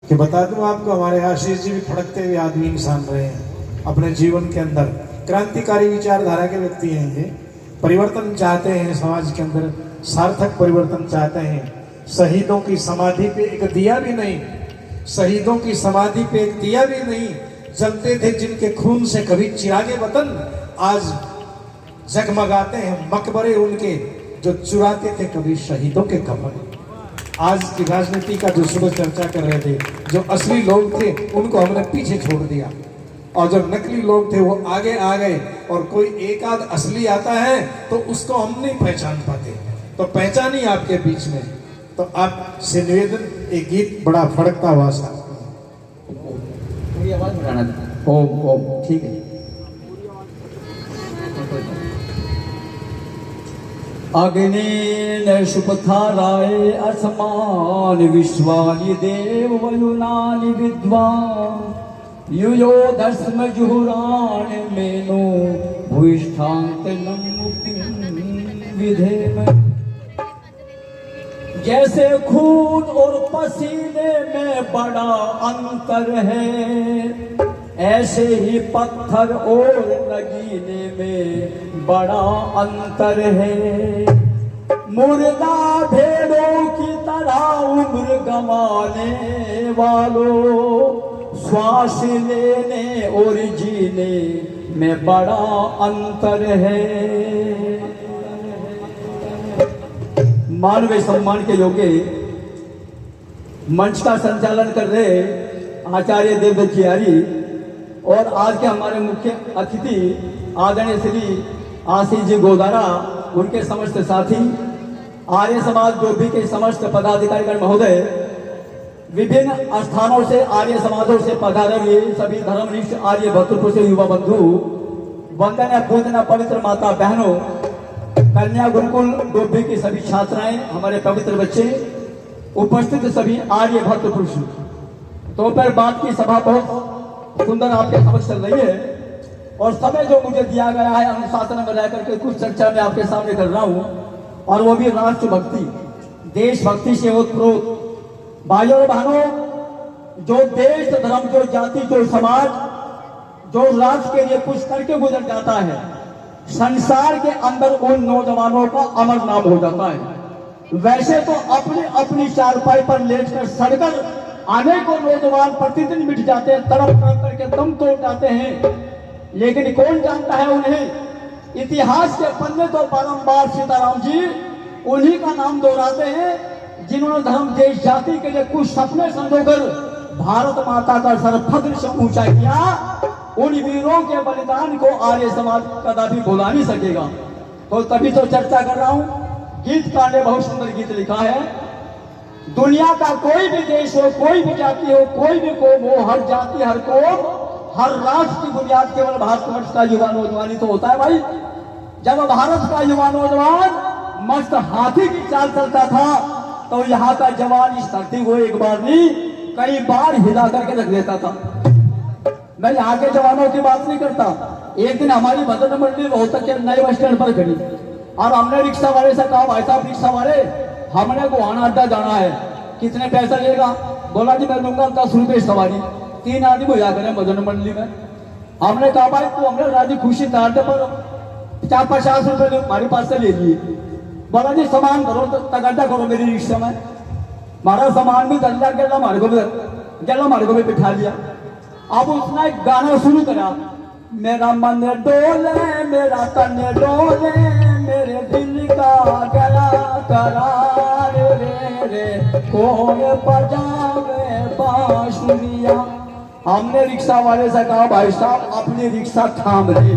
कि बता दूं आपको, हमारे आशीष जी भी फड़कते हुए आदमी इंसान रहे हैं अपने जीवन के अंदर। क्रांतिकारी विचारधारा के व्यक्ति हैं ये। परिवर्तन चाहते हैं समाज के अंदर, सार्थक परिवर्तन चाहते हैं। शहीदों की समाधि पे एक दिया भी नहीं, शहीदों की समाधि पे एक दिया भी नहीं जलते थे, जिनके खून से कभी चिरागे वतन आज जगमगाते हैं मकबरे उनके, जो चुराते थे कभी शहीदों के कफन। आज की राजनीति का जो सुबह चर्चा कर रहे थे, जो असली लोग थे उनको हमने पीछे छोड़ दिया और जो नकली लोग थे वो आगे आ गए, और कोई एक आध असली आता है तो उसको हम नहीं पहचान पाते। तो पहचानी आपके बीच में, तो आप से निवेदन, एक गीत बड़ा फड़कता हुआ सा पूरी आवाज बढ़ाना था। ओम ओम ठीक है। अग्नि न सुपथाराय असमान विश्वानि देव वयुनानि विद्वान् युयो दस्म जुहुरान मेनो भूष्ठांत मुक्ति विधेम। जैसे खून और पसीने में बड़ा अंतर है, ऐसे ही पत्थर और नगीने में बड़ा अंतर है। मुर्दा भेड़ों की तरह उम्र गंवाने वालों, श्वास लेने और जीने में बड़ा अंतर है। मानवीय सम्मान के योग्य मंच का संचालन कर रहे आचार्य देवदत्त जी आर्य और आज के हमारे मुख्य अतिथि आदरणीय श्री आशीष जी गोदारा, उनके समस्त साथी, आर्य समाज डोभी के समस्त पदाधिकारीगण महोदय, विभिन्न स्थानों से आर्य समाजों से पधारे हुए सभी धर्मनिष्ठ आर्य भक्तपुर से युवा बंधु, वंदना पूजना पवित्र माता बहनों, कन्या गुरुकुल डोभी की सभी छात्राएं, हमारे पवित्र बच्चे, उपस्थित सभी आर्य भक्त पुरुष। तो पर बात की सभा बहुत सुंदर आपके समक्ष चल रही है, और समय जो मुझे दिया गया है अनुशासन में रह करके कुछ चर्चा में आपके सामने कर रहा हूं, और वो भी राष्ट्र भक्ति, देशभक्ति से ओतप्रोत। भाइयों और बहनों, जो देश धर्म, जो जाति, जो समाज, जो राष्ट्र के लिए कुछ करके गुजर जाता है, संसार के अंदर उन नौजवानों का अमर नाम हो जाता है। वैसे तो अपनी अपनी चारपाई पर लेटकर सड़कर अनेकों नौजवान प्रतिदिन मिट जाते हैं, तड़प तड़प करके दम तोड़ जाते हैं, लेकिन कौन जानता है उन्हें। इतिहास के पन्ने तो बारंबार सीताराम जी उन्हीं का नाम दोहराते हैं, जिन्होंने धर्म देश जाति के लिए कुछ सपने संजोकर भारत माता का सर फख्र से ऊंचा किया। उन वीरों के बलिदान को आर्य समाज कदापि भुला नहीं सकेगा। तो तभी तो चर्चा कर रहा हूं। गीतकार ने बहुत सुंदर गीत लिखा है। दुनिया का कोई भी देश हो, कोई भी जाति हो, कोई भी कौम हो, हर जाति, हर कौम, हर राष्ट्र की बुनियाद केवल भारतवर्ष का युवा नौजवान ही तो होता है भाई। जब भारत का युवा नौजवान मस्त हाथी की चाल चलता था, तो यहाँ का जवान इस धरती को एक बार नहीं कई बार हिला करके रख देता था। मैं यहाँ के जवानों की बात नहीं करता। एक दिन हमारी भजन मंडली रोहतक के नए बस स्टैंड पर खड़ी, और हमने रिक्शा वाले से कहा, भाई साहब रिक्शा वाले, हमने गोहाना अड्डा जाना है, कितने पैसा लेगा? बोला जी मैं लूंगा 10 रुपये सवारी, 3 आदमी हो जा करें भजन मंडली में। हमने कहा भाई तू हमने राजी खुशी तारते पर 50 रुपये हमारे पास से ले लिए। बोला जी सामान भरो, तगड़ा करो मेरी रिक्शा में। हमारा सामान भी दर्जा गया, हमारे को भी बिठा लिया। अब उसने एक गाना शुरू करा, मेरा मन डोले मेरा तन डोले, मेरे दिल का गया करार रे रे, कौन बजावे बांसुरिया। हमने रिक्शा वाले से कहा, भाई साहब अपनी रिक्शा थाम ले,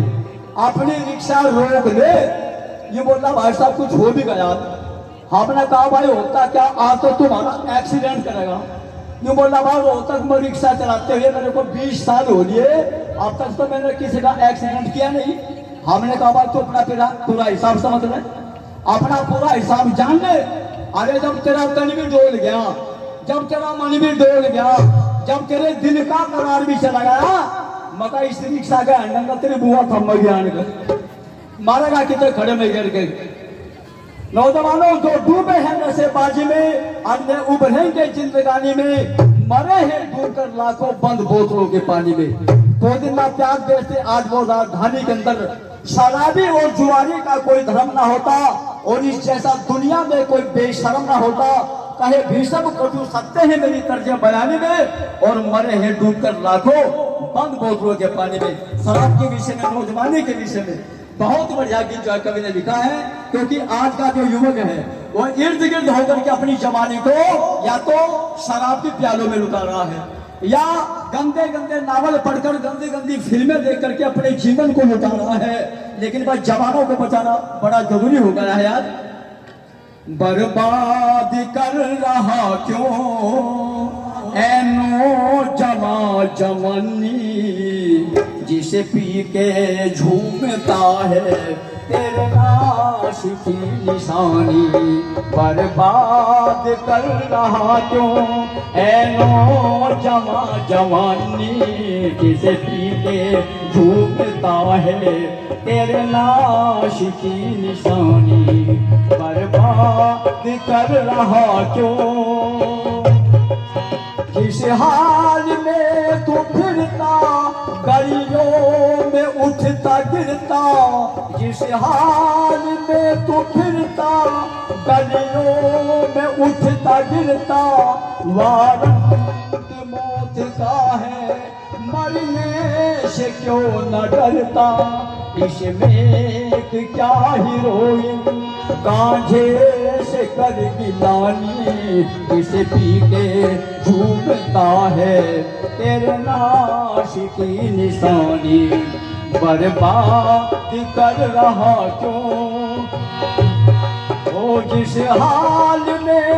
अपनी रिक्शा रोक ले। ये बोला भाई साहब कुछ हो भी गया। हमने कहा भाई होता क्या, आज तो तुम्हारा एक्सीडेंट करेगा। यूं बोला भाई रोहतक में रिक्शा चलाते हुए मेरे को 20 साल हो लिए, अब तक तो मैंने किसी का एक्सीडेंट किया नहीं। हमने कहा भाई तू अपना पूरा हिसाब समझ ले, अपना पूरा हिसाब जान ले। अरे जब तेरा तन भी डोल गया, जब तेरा मन भी डोल गया, जब तेरे दिल का करार भी चला गया, मका इस रिक्शा का हंडा तेरी बुआ थम गया, मारेगा कितने खड़े में गिर गए। नौजवानों जो डूबे हैं नशेबाजी में, अन्य उभरेंगे जिंदगानी में, मरे हैं डूबकर लाखों बंद बोतलों के पानी में। 2 दिन में त्याग देते आज वो राजधानी के अंदर शराबी और जुआरी का कोई धर्म ना होता, और इस जैसा दुनिया में कोई बेशर्म ना होता। कहे भीषम कटु सत्य है मेरी तर्ज बयानी में, और मरे हैं डूबकर लाखों बंद बोतलों के पानी में। शराब के विषय में, नौजवानी के विषय में बहुत बढ़िया गीत जो कवि ने लिखा है, क्योंकि आज का जो युवक है वो इर्द गिर्द होकर के अपनी जवानी को या तो शराब के प्यालों में लुटा रहा है, या गंदे गंदे नावल पढ़कर, गंदी गंदी फिल्में देख करके अपने जीवन को लुटा रहा है। लेकिन बस जवानों को बचाना बड़ा जरूरी हो गया है यार। बर्बाद कर रहा क्यों ऐनो जमा जवानी, जिसे पी के झूमता है तेरे नाश की निशानी। बर्बाद कर रहा क्यों ऐनो जमा जवानी, जिसे पी के झूमता है तेरे नाश की निशानी। बर्बाद कर रहा क्यों जिस हाल में तू फिरता, गलियों में उठता गिरता। जिस हाल में तू फिरता, गलियों में उठता गिरता। वारंट मौत का है, मरने से क्यों न डरता। इसमें क्या हीरोइन कांझे से कर गिलानी, जिसे पी के झूमता है तेरे नाश की निशानी। बर्बाद कर रहा क्यों ओ जिस हाल में,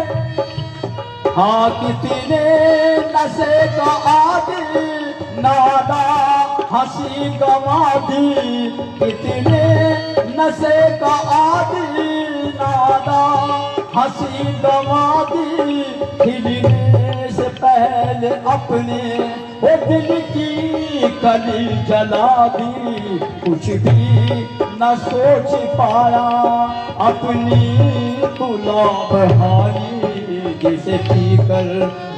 हाँ कितने नशे का आदि नादा हंसी गवा दी। कितने नशे का आदि नादा हंसी गवा दी। खिलने से पहले अपने वो दिल की कली जला दी। कुछ भी न सोच पाया अपनी तुला बहानी, जिसे पीकर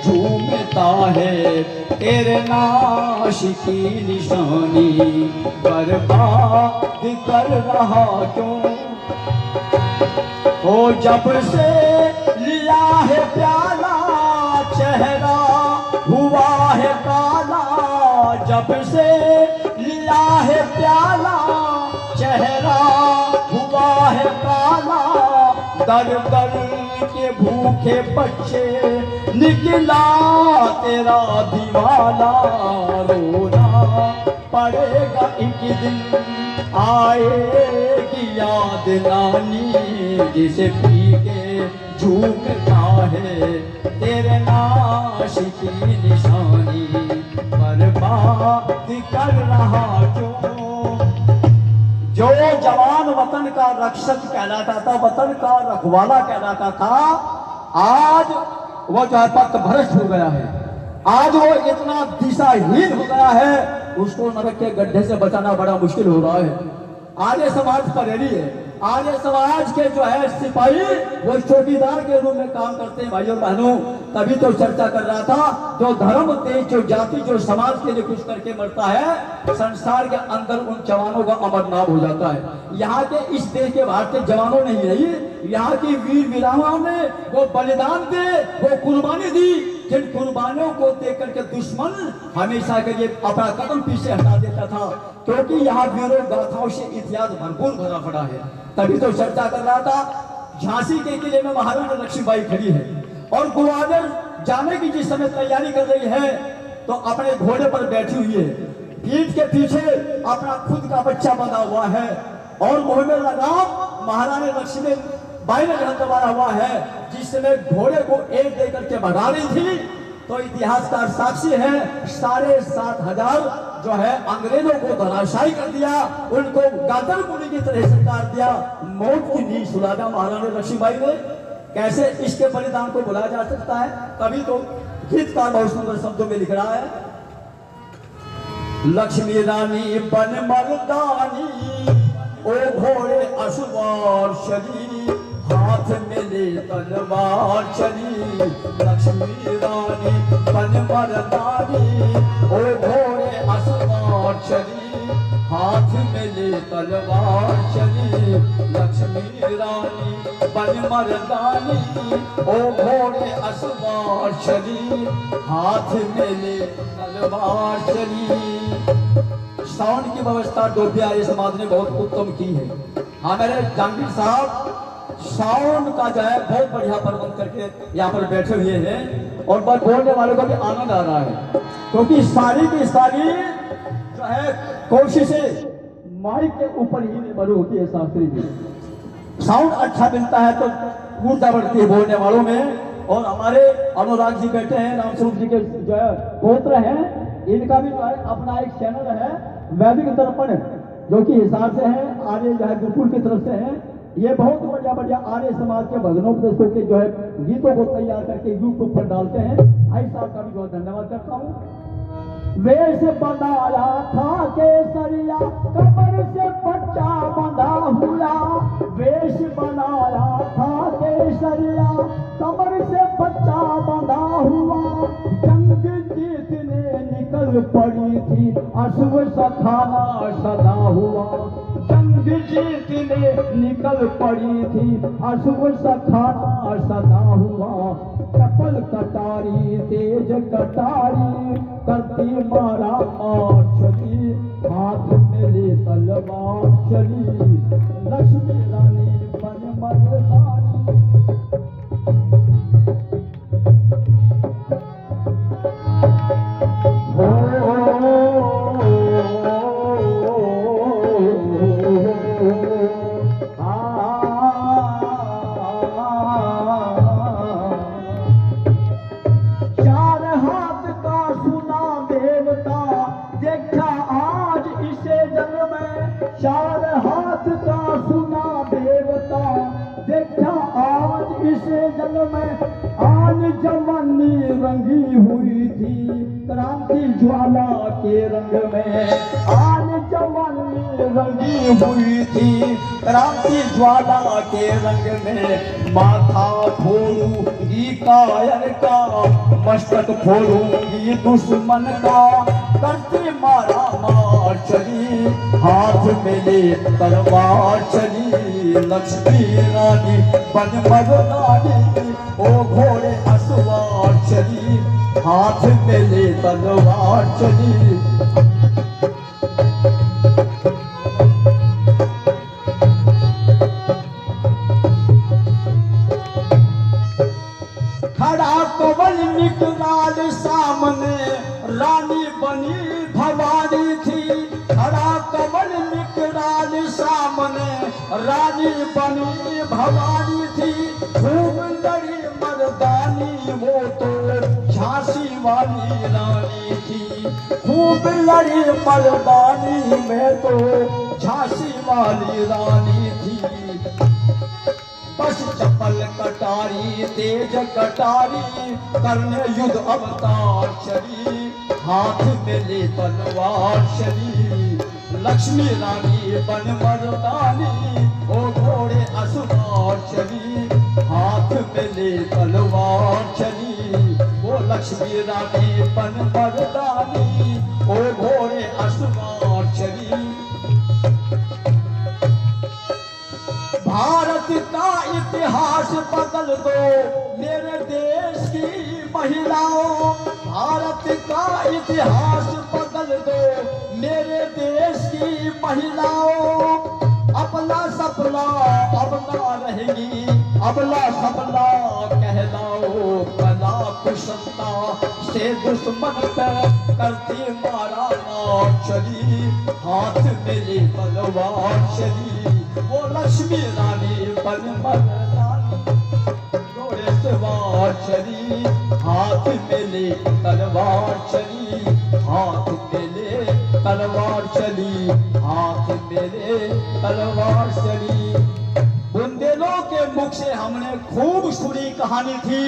झूमता है तेरे नाश की निशानी। बर्बाद कर रहा क्यों ओ जब से लिया है प्याला, चेहरा हुआ है काला। जब से लिया है प्याला, चेहरा हुआ है काला। दर दर के भूखे बच्चे निकला तेरा दीवाना। रोना पड़ेगा एक दिन, आएगी याद नानी, जिसे पी के झूमता है तेरे नाश की निशानी। बर्बाद कर रहा जो जवान वतन का रक्षक कहलाता था, वतन का रखवाला कहलाता था, आज वो जो है पथ भ्रष्ट हो गया है। आज वो इतना दिशाहीन हो गया है, उसको नरक के गड्ढे से बचाना बड़ा मुश्किल हो रहा है। आर्य समाज परेली है, आर्य समाज के जो है सिपाही वो चौकीदार के रूप में काम करते हैं। भाइयों बहनों, तभी तो चर्चा कर रहा था, जो धर्म देश जो जाति जो समाज के लिए कुछ करके मरता है, संसार के अंदर उन जवानों का अमर नाम हो जाता है। यहाँ के इस देश के भारतीय जवानों ने ही नहीं, यहाँ की वीर वीरांगनाओं ने वो बलिदान दे, वो कुर्बानी दी, जिन कुर्बानियों को देख करके दुश्मन हमेशा के लिए अपना कदम पीछे हटा देता था, क्योंकि यहाँ वीरों गाथाओं से इतिहास भरपूर भरा पड़ा है। तभी तो चर्चा कर रहा था, झांसी के किले में महारानी लक्ष्मीबाई खड़ी है और ग्वालियर जाने की जिस समय तैयारी कर रही है, तो अपने घोड़े पर बैठी हुई है, पीठ के पीछे अपना खुद का बच्चा बंधा हुआ है और मुंह में लगाम महारानी लक्ष्मीबाई ने दबाया हुआ है। जिस समय घोड़े को एक दे करके भगा रही थी, तो इतिहासकार साक्षी है, 7,500 जो है अंग्रेजों को धराशायी कर दिया, उनको गादर मुनि की तरह संस्कार दिया, मौत की नींद सुलाया महारानी लक्ष्मीबाई ने। कैसे इसके बलिदान को भुलाया जा सकता है? तभी तो गीतकार बहुत सुंदर शब्दों में लिख रहा है, लक्ष्मी रानी बन मर्दानी, ओ घोड़े अश्वार शरीर, हाथ हाथ में ले तलवार चली लक्ष्मी रानी बन मर्दानी ओ घोड़े असवार चली हाथ में ले तलवार चली लक्ष्मी रानी बन मर्दानी ओ घोड़े असवार चली हाथ में ले तलवार चली। साउंड की व्यवस्था डोभी आर्य समाज ने बहुत उत्तम की है। हाँ मेरे जहांगीर साहब साउंड का जो है बहुत बढ़िया प्रबंध करके यहाँ पर बैठे हुए हैं और बस बोलने वालों को भी आनंद आ रहा है क्योंकि सारी की सारी जो है कोशिशें माइक के ऊपर ही निर्भर होती है। शास्त्री जी साउंड अच्छा मिलता है तो ऊर्जा बढ़ती है बोलने वालों में। और हमारे अनुराग जी बैठे हैं, रामस्वरूप जी के जो है पौत्र हैं, इनका भी जो है अपना एक चैनल है वैदिक दर्पण जो कि हिसार से है, आर्य जो है गुरुकुल की तरफ से है। ये बहुत बढ़िया बढ़िया आर्य समाज के भजनोपदेशों के जो है गीतों को तैयार करके यूट्यूब पर डालते हैं। भाई साहब का भी बहुत धन्यवाद करता हूँ। वेश बनाया था केसरिया कमर से पट्टा बंधा हुआ, वेश बनाया था केसरिया कमर से पट्टा बंधा हुआ, जंग जीतने निकल पड़ी थी अश्व सखाना सदा हुआ, जंग जीतने निकल पड़ी थी अश्व सखाना सदा हुआ, चपल कटारी तेज कटारी करती मारा मार चली, हाथ में ले तलवार चली लक्ष्मी रानी बन मर्दानी। चार हाथ का सुना देवता देखा आज इस जल में, आन जवानी रंगी हुई थी क्रांति ज्वाला के रंग में, आन जवानी रंगी हुई थी क्रांति ज्वाला के रंग में, माथा फोड़ूंगी कायर का मस्तक फोड़ूंगी दुश्मन का, करती मारा मार चली हाथ में ले तलवार चली लक्ष्मी रानी बन मर्दानी ओ घोड़े असवार चली हाथ में ले तलवार चली। खड़ा कवल निकलाल सामने रानी बनी भवानी थी, खड़ा कमल निकराल सामने रानी बनी भवानी थी, खूब लड़ी मर्दानी वो तो झांसी वाली रानी थी, खूब लड़ी मर्दानी में तो झांसी वाली रानी थी, बस चपल कटारी तेज कटारी करने युद्ध अवतार चली, हाथ में ले तलवार चली लक्ष्मी रानी बन मर्दानी ओ घोड़े असवार चली, हाथ में ले तलवार चली वो लक्ष्मी रानी बन मर्दानी ओ घोड़े असवार चली। भारत का इतिहास बदल दो मेरे देश की महिलाओं, भारत का इतिहास बदल दो मेरे देश की महिलाओं, अपना सपना अपना रहेगी अबला सबला कहलाओ, कला कुशलता से दुश्मन पे करती मारा मार चली, हाथ में ले तलवार चली वो लक्ष्मी रानी बन मर्दानी घोड़े सवार चली, हाथ में ले तलवार चली, हाथ में ले तलवार चली, हाथ में ले तलवार चली। बुंदेलों के मुख से हमने खूब सुनी कहानी थी,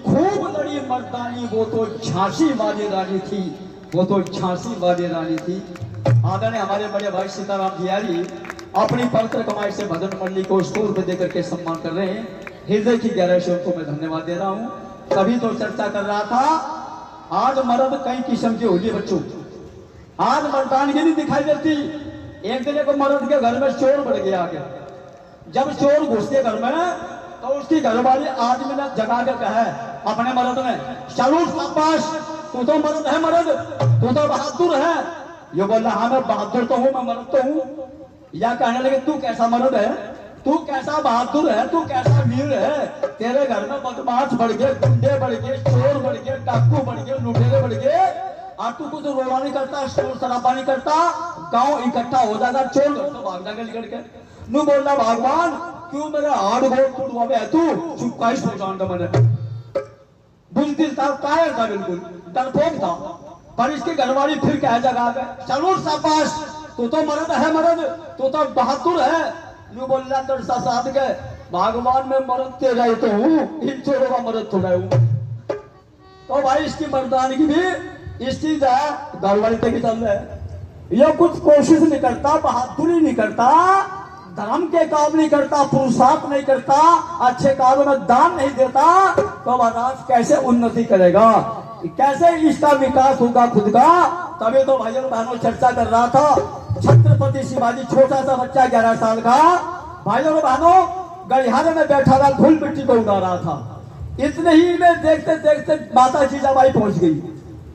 खूब लड़ी मर्दानी वो तो झांसी वाली रानी थी, वो तो झांसी वाली रानी थी। आदरणीय हमारे बड़े भाई सीताराम जियारी अपनी पवित्र कमाई से भजन मंडली को 100 रुपए देकर के सम्मान कर रहे हैं। हृदय की गहराइयों को मैं धन्यवाद दे रहा हूँ। तभी तो चर्चा कर रहा था, आज मर्द कई किस्म की होगी बच्चों, आज मर्दानगी नहीं दिखाई देती। एक दिन को मर्द के घर में चोर बढ़ गया आगे, जब चोर घुस के घर में तो उसकी घरवाली आदमी ने जगा के कहा अपने मर्द ने, चलो शाबाश, तू तो मर्द है, मर्द तू तो बहादुर है। ये बोला हाँ मैं बहादुर तो हूँ, मैं मर्द तो हूँ। या कहने लगे तू कैसा मर्द है, तू कैसा बहादुर है, तू कैसा वीर है, तेरे घर में बदमाश बढ़ गए, गुंडे बढ़ गए, चोर बढ़ गए, डाकू बढ़ गए, लुटेरे बढ़ गए, और तू कुछ रोना नहीं करता, शोर शराबा नहीं करता, गांव इकट्ठा हो जाएगा, चोर घर तो भाग जाएगा निकल के। नू बोलना भगवान क्यों मेरे हाथ गोड़ टूटवा है, तू चुपका ही सो जानता मैंने। बुजदिल था, कायर था, बिल्कुल डरपोक था। पर इसकी घरवाली फिर कह जगह पे, चलो शाबाश, तू तो मर्द है, मर्द तू तो बहादुर है। यूं बोलना दरसा साध के, भगवान में मर्द तेरा ही तो हूँ, इन चोरों का मर्द थोड़ा हूँ। तो भाई इसकी मर्दानगी भी इस चीज है, घरवाली तक ही चल रहा है। ये कुछ कोशिश नहीं करता, बहादुरी नहीं करता, धर्म के काम नहीं करता, पुरुषार्थ नहीं करता, अच्छे कामों में दान नहीं देता, तो महाराज कैसे उन्नति करेगा, कैसे इसका विकास होगा खुद का। तभी तो भाइयों बहनों चर्चा कर रहा था, छत्रपति शिवाजी छोटा सा बच्चा 11 साल का, भाइयों बहनों गलियारे में बैठा था, धूल मिट्टी को उड़ा रहा था। इतने ही में देखते देखते माता जीजाबाई पहुंच गई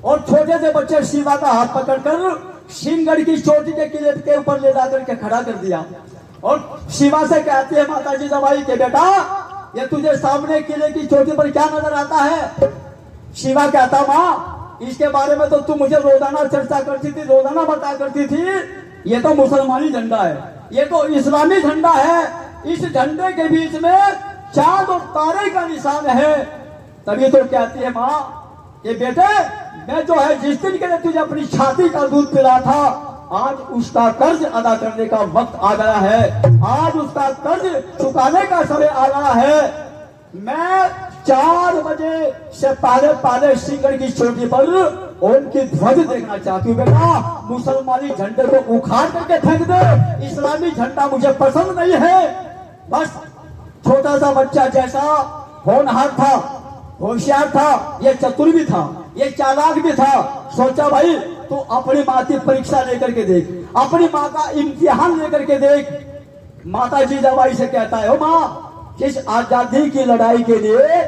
और छोटे से बच्चे शिवा का हाथ पकड़कर सिंहगढ़ की चोटी के किले के ऊपर ले जाकर के खड़ा कर दिया और शिवा से कहती है माता जीजाबाई के बेटा, ये तुझे सामने किले की चोटी पर क्या नजर आता है। शिवा कहता माँ इसके बारे में तो तू मुझे रोजाना चर्चा करती थी, रोजाना बता करती थी, ये तो मुसलमानी झंडा है, ये तो इस्लामी झंडा है, इस झंडे के बीच में चांद और तारे का निशान है। तभी तो कहती है माँ ये बेटे, मैं जो है जिस दिन के लिए तुझे अपनी छाती का दूध पिला था, आज उसका कर्ज अदा करने का वक्त आ गया है, आज उसका कर्ज चुकाने का समय आ गया है। मैं 4 बजे से पहले सिंहगढ़ की चोटी पर उनकी ध्वज देखना चाहती हूँ। बेटा मुसलमानी झंडे को उखाड़ करके फेंक दे, इस्लामी झंडा मुझे पसंद नहीं है। बस छोटा सा बच्चा जैसा होनहार था, होशियार था, ये चतुर भी था, ये चालाक भी था। सोचा भाई तू अपनी माँ की परीक्षा लेकर के देख, अपनी माँ का इम्तिहान लेकर के देख। माता जीजाबाई से कहता है, ओ माँ इस आजादी की लड़ाई के लिए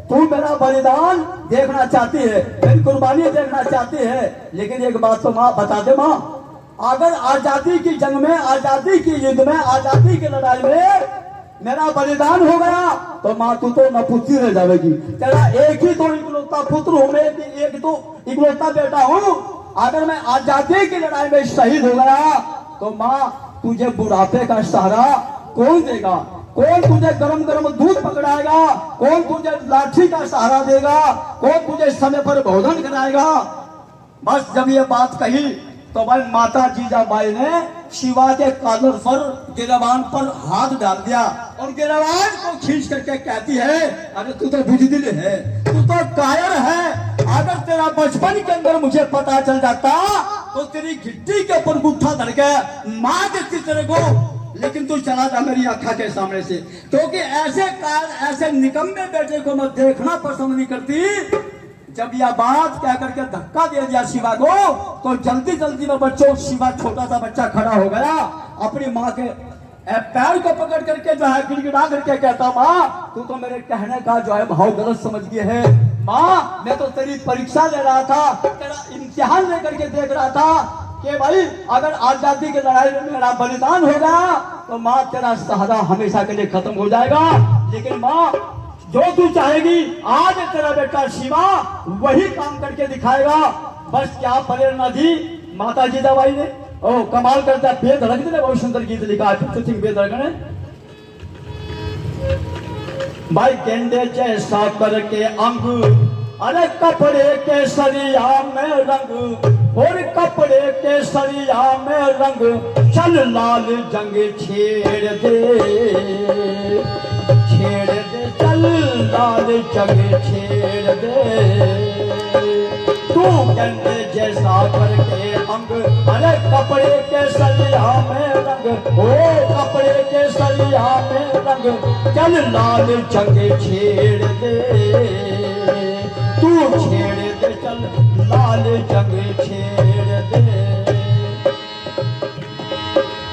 तू मेरा बलिदान देखना चाहती है, मेरी कुर्बानी देखना चाहती है, लेकिन एक बात तो माँ बता दे माँ, अगर आजादी की जंग में, आजादी की युद्ध में, आजादी की लड़ाई में मेरा बलिदान हो गया तो माँ तू तो नपुत्री रह जाएगी। तेरा एक ही तो इकलौता पुत्र हूँ, मैं एक तो इकलौता बेटा हूँ। अगर मैं आजादी की लड़ाई में शहीद हो गया तो माँ तुझे बुढ़ापे का सहारा कौन देगा, कौन तुझे गरम गरम दूध पकड़ाएगा, कौन तुझे लाठी का सहारा देगा, कौन तुझे समय पर भोजन कराएगा। बस जब ये बात कही तो भाई माता जीजाबाई ने शिवा के कॉलर पर, गिरवान पर हाथ डाल दिया और गिरवान को खींच करके कहती है, अरे तू तो बुजदिल है, तू तो कायर है, अगर तेरा बचपन के अंदर मुझे पता चल जाता तो तेरी गिट्टी के ऊपर गुट्ठा धर के मार देती तेरे को, लेकिन तू चला जा मेरी आंखा के सामने से, क्योंकि ऐसे कायर, ऐसे निकम्मे बेटे को मैं देखना पसंद नहीं करती। जब यह बात कह करके धक्का दे दिया शिवा को, तो जल्दी जल्दी में बच्चों शिवा छोटा सा बच्चा खड़ा हो गया, अपनी माँ के पैर को पकड़ करके जो है गिड़गिड़ा करके कहता, माँ तू तो मेरे कहने का जो है भाव गलत समझ गए है। माँ मैं तो तेरी परीक्षा ले रहा था, तेरा इम्तिहान लेकर के देख रहा था कि भाई अगर आजादी की लड़ाई में मेरा बलिदान होगा तो माँ तेरा सहारा हमेशा के लिए खत्म हो जाएगा, लेकिन माँ जो तू चाहेगी आज तेरा बेटा शिवा वही काम करके दिखाएगा। बस क्या प्रेरणा दी माता जीजाबाई ने, ओ कमाल करता है। बेधड़क ने बहुत सुंदर गीत लिखा है, बेधड़क ने भाई गेंडे जैसा करके अंग, अरे कपड़े के सरिया में रंग, और कपड़े के सरिया में रंग, चल लाल जंग छेड़ दे, छेड़ दे चल लाल जंग छेड़ दे। तू गेंडे जैसा सागर के अंग, अरे कपड़े के सलिया में रंग, ओ कपड़े के सलिया में रंग, चल लाल चंगे छेड़ दे, तू छेड़ दे, चल लाल चंगे छेड़ दे।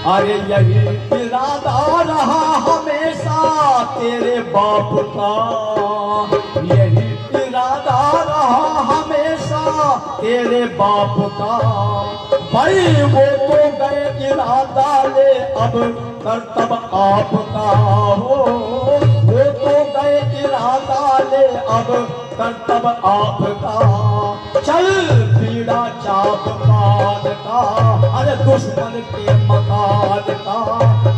अरे यही इरादा रहा हमेशा तेरे बाप का, यही इरादा रहा हमेशा तेरे बाप का। भाई वो तो गए इरादा ले, अब कर्तव्य आपका हो, वो तो गए इरादा ले, अब कर्तव्य आपका। चल पीड़ा चाप कान का, अरे दुश्मन के मकान का,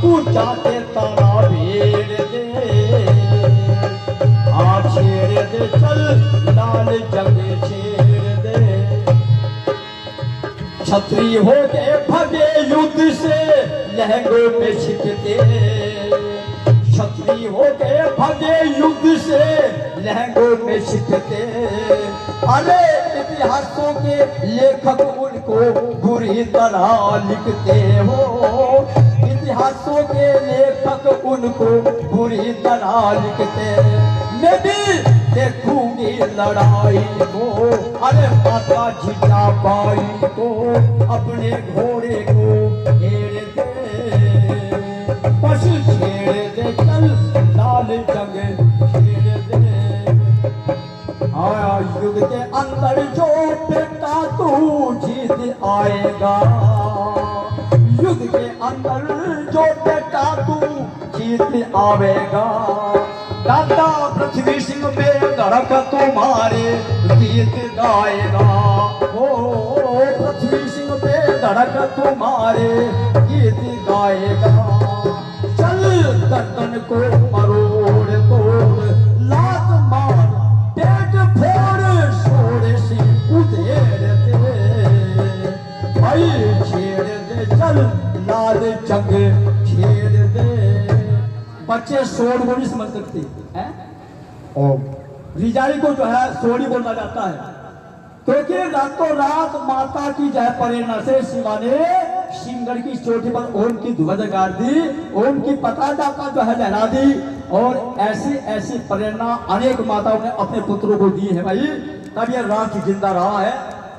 तू जाते तारा भेड़ दे, आ छेड़ दे, चल लाल जंगे छेड़ दे। छत्री हो गए भगे युद्ध से लहंगों में छिपते, छत्री हो गए भगे युद्ध से लहंगों में छिपते। अरे इतिहासों के लेखक उनको बुरी तरह लिखते हो, इतिहासों के लेखक उनको बुरी तरह लिखते। मैं भी देखूंगी लड़ाई को, अरे माता जीजाबाई को, अपने घोड़े को घेर दे, बस छेड़ दे, चल लाल जंग छेड़ दे। आया युग के अंदर जो बेटा तू जीत आएगा, युग के अंदर जो बेटा तू जीत आवेगा। दादा पृथ्वी सिंह में धड़क तुम्हारे गीत गाएगा, ओ पृथ्वी सिंह में धड़क तुम्हारे गीत गाएगा। चल गर्दन को मरोड़ तोड़, लात मार पेट फोड़, सोड़े से उधेड़ दे, भाई छेड़ दे, चल लाल जंग छेड़ दे। बच्चे सोड़ को नहीं समझ सकते हैं, और रिजाई को जो है सोड़ी बोला जाता है, क्योंकि रातों रात माता की जय प्रेरणा से शिवा ने सिंगड़ की चोटी पर ओम की ध्वज गाड़ दी, ओम की पताका का जो है लहरा दी, और ऐसी ऐसी प्रेरणा अनेक माताओं ने अपने पुत्रों को दी है भाई, तब यह राष्ट्र जिंदा रहा है।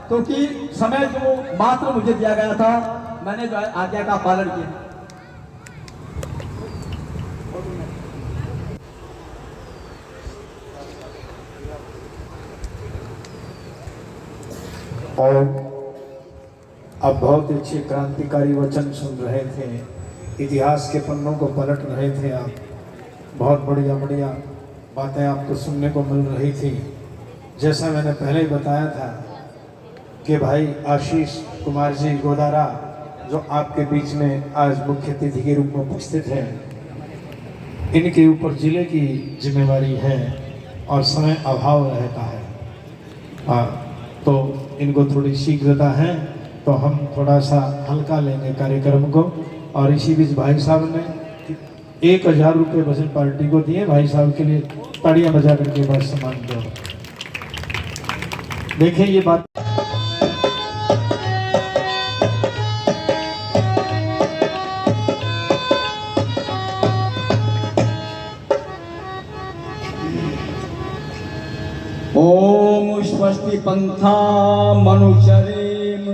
क्योंकि समय जो मात्र मुझे दिया गया था, मैंने जो है आज्ञा का पालन किया। और अब बहुत अच्छे क्रांतिकारी वचन सुन रहे थे, इतिहास के पन्नों को पलट रहे थे आप, बहुत बढ़िया बढ़िया बातें आपको सुनने को मिल रही थी। जैसा मैंने पहले ही बताया था कि भाई आशीष कुमार जी गोदारा जो आपके बीच में आज मुख्य अतिथि के रूप में उपस्थित हैं, इनके ऊपर जिले की जिम्मेवारी है और समय अभाव रहता है, तो इनको थोड़ी शीघ्रता है, तो हम थोड़ा सा हल्का लेंगे कार्यक्रम को। और इसी बीच भाई साहब ने 1000 रुपये भजन पार्टी को दिए, भाई साहब के लिए ताड़ियां बजा करके बस सम्मान दो। देखिए ये बात ओम स्वस्ति पंथा मनुचरेम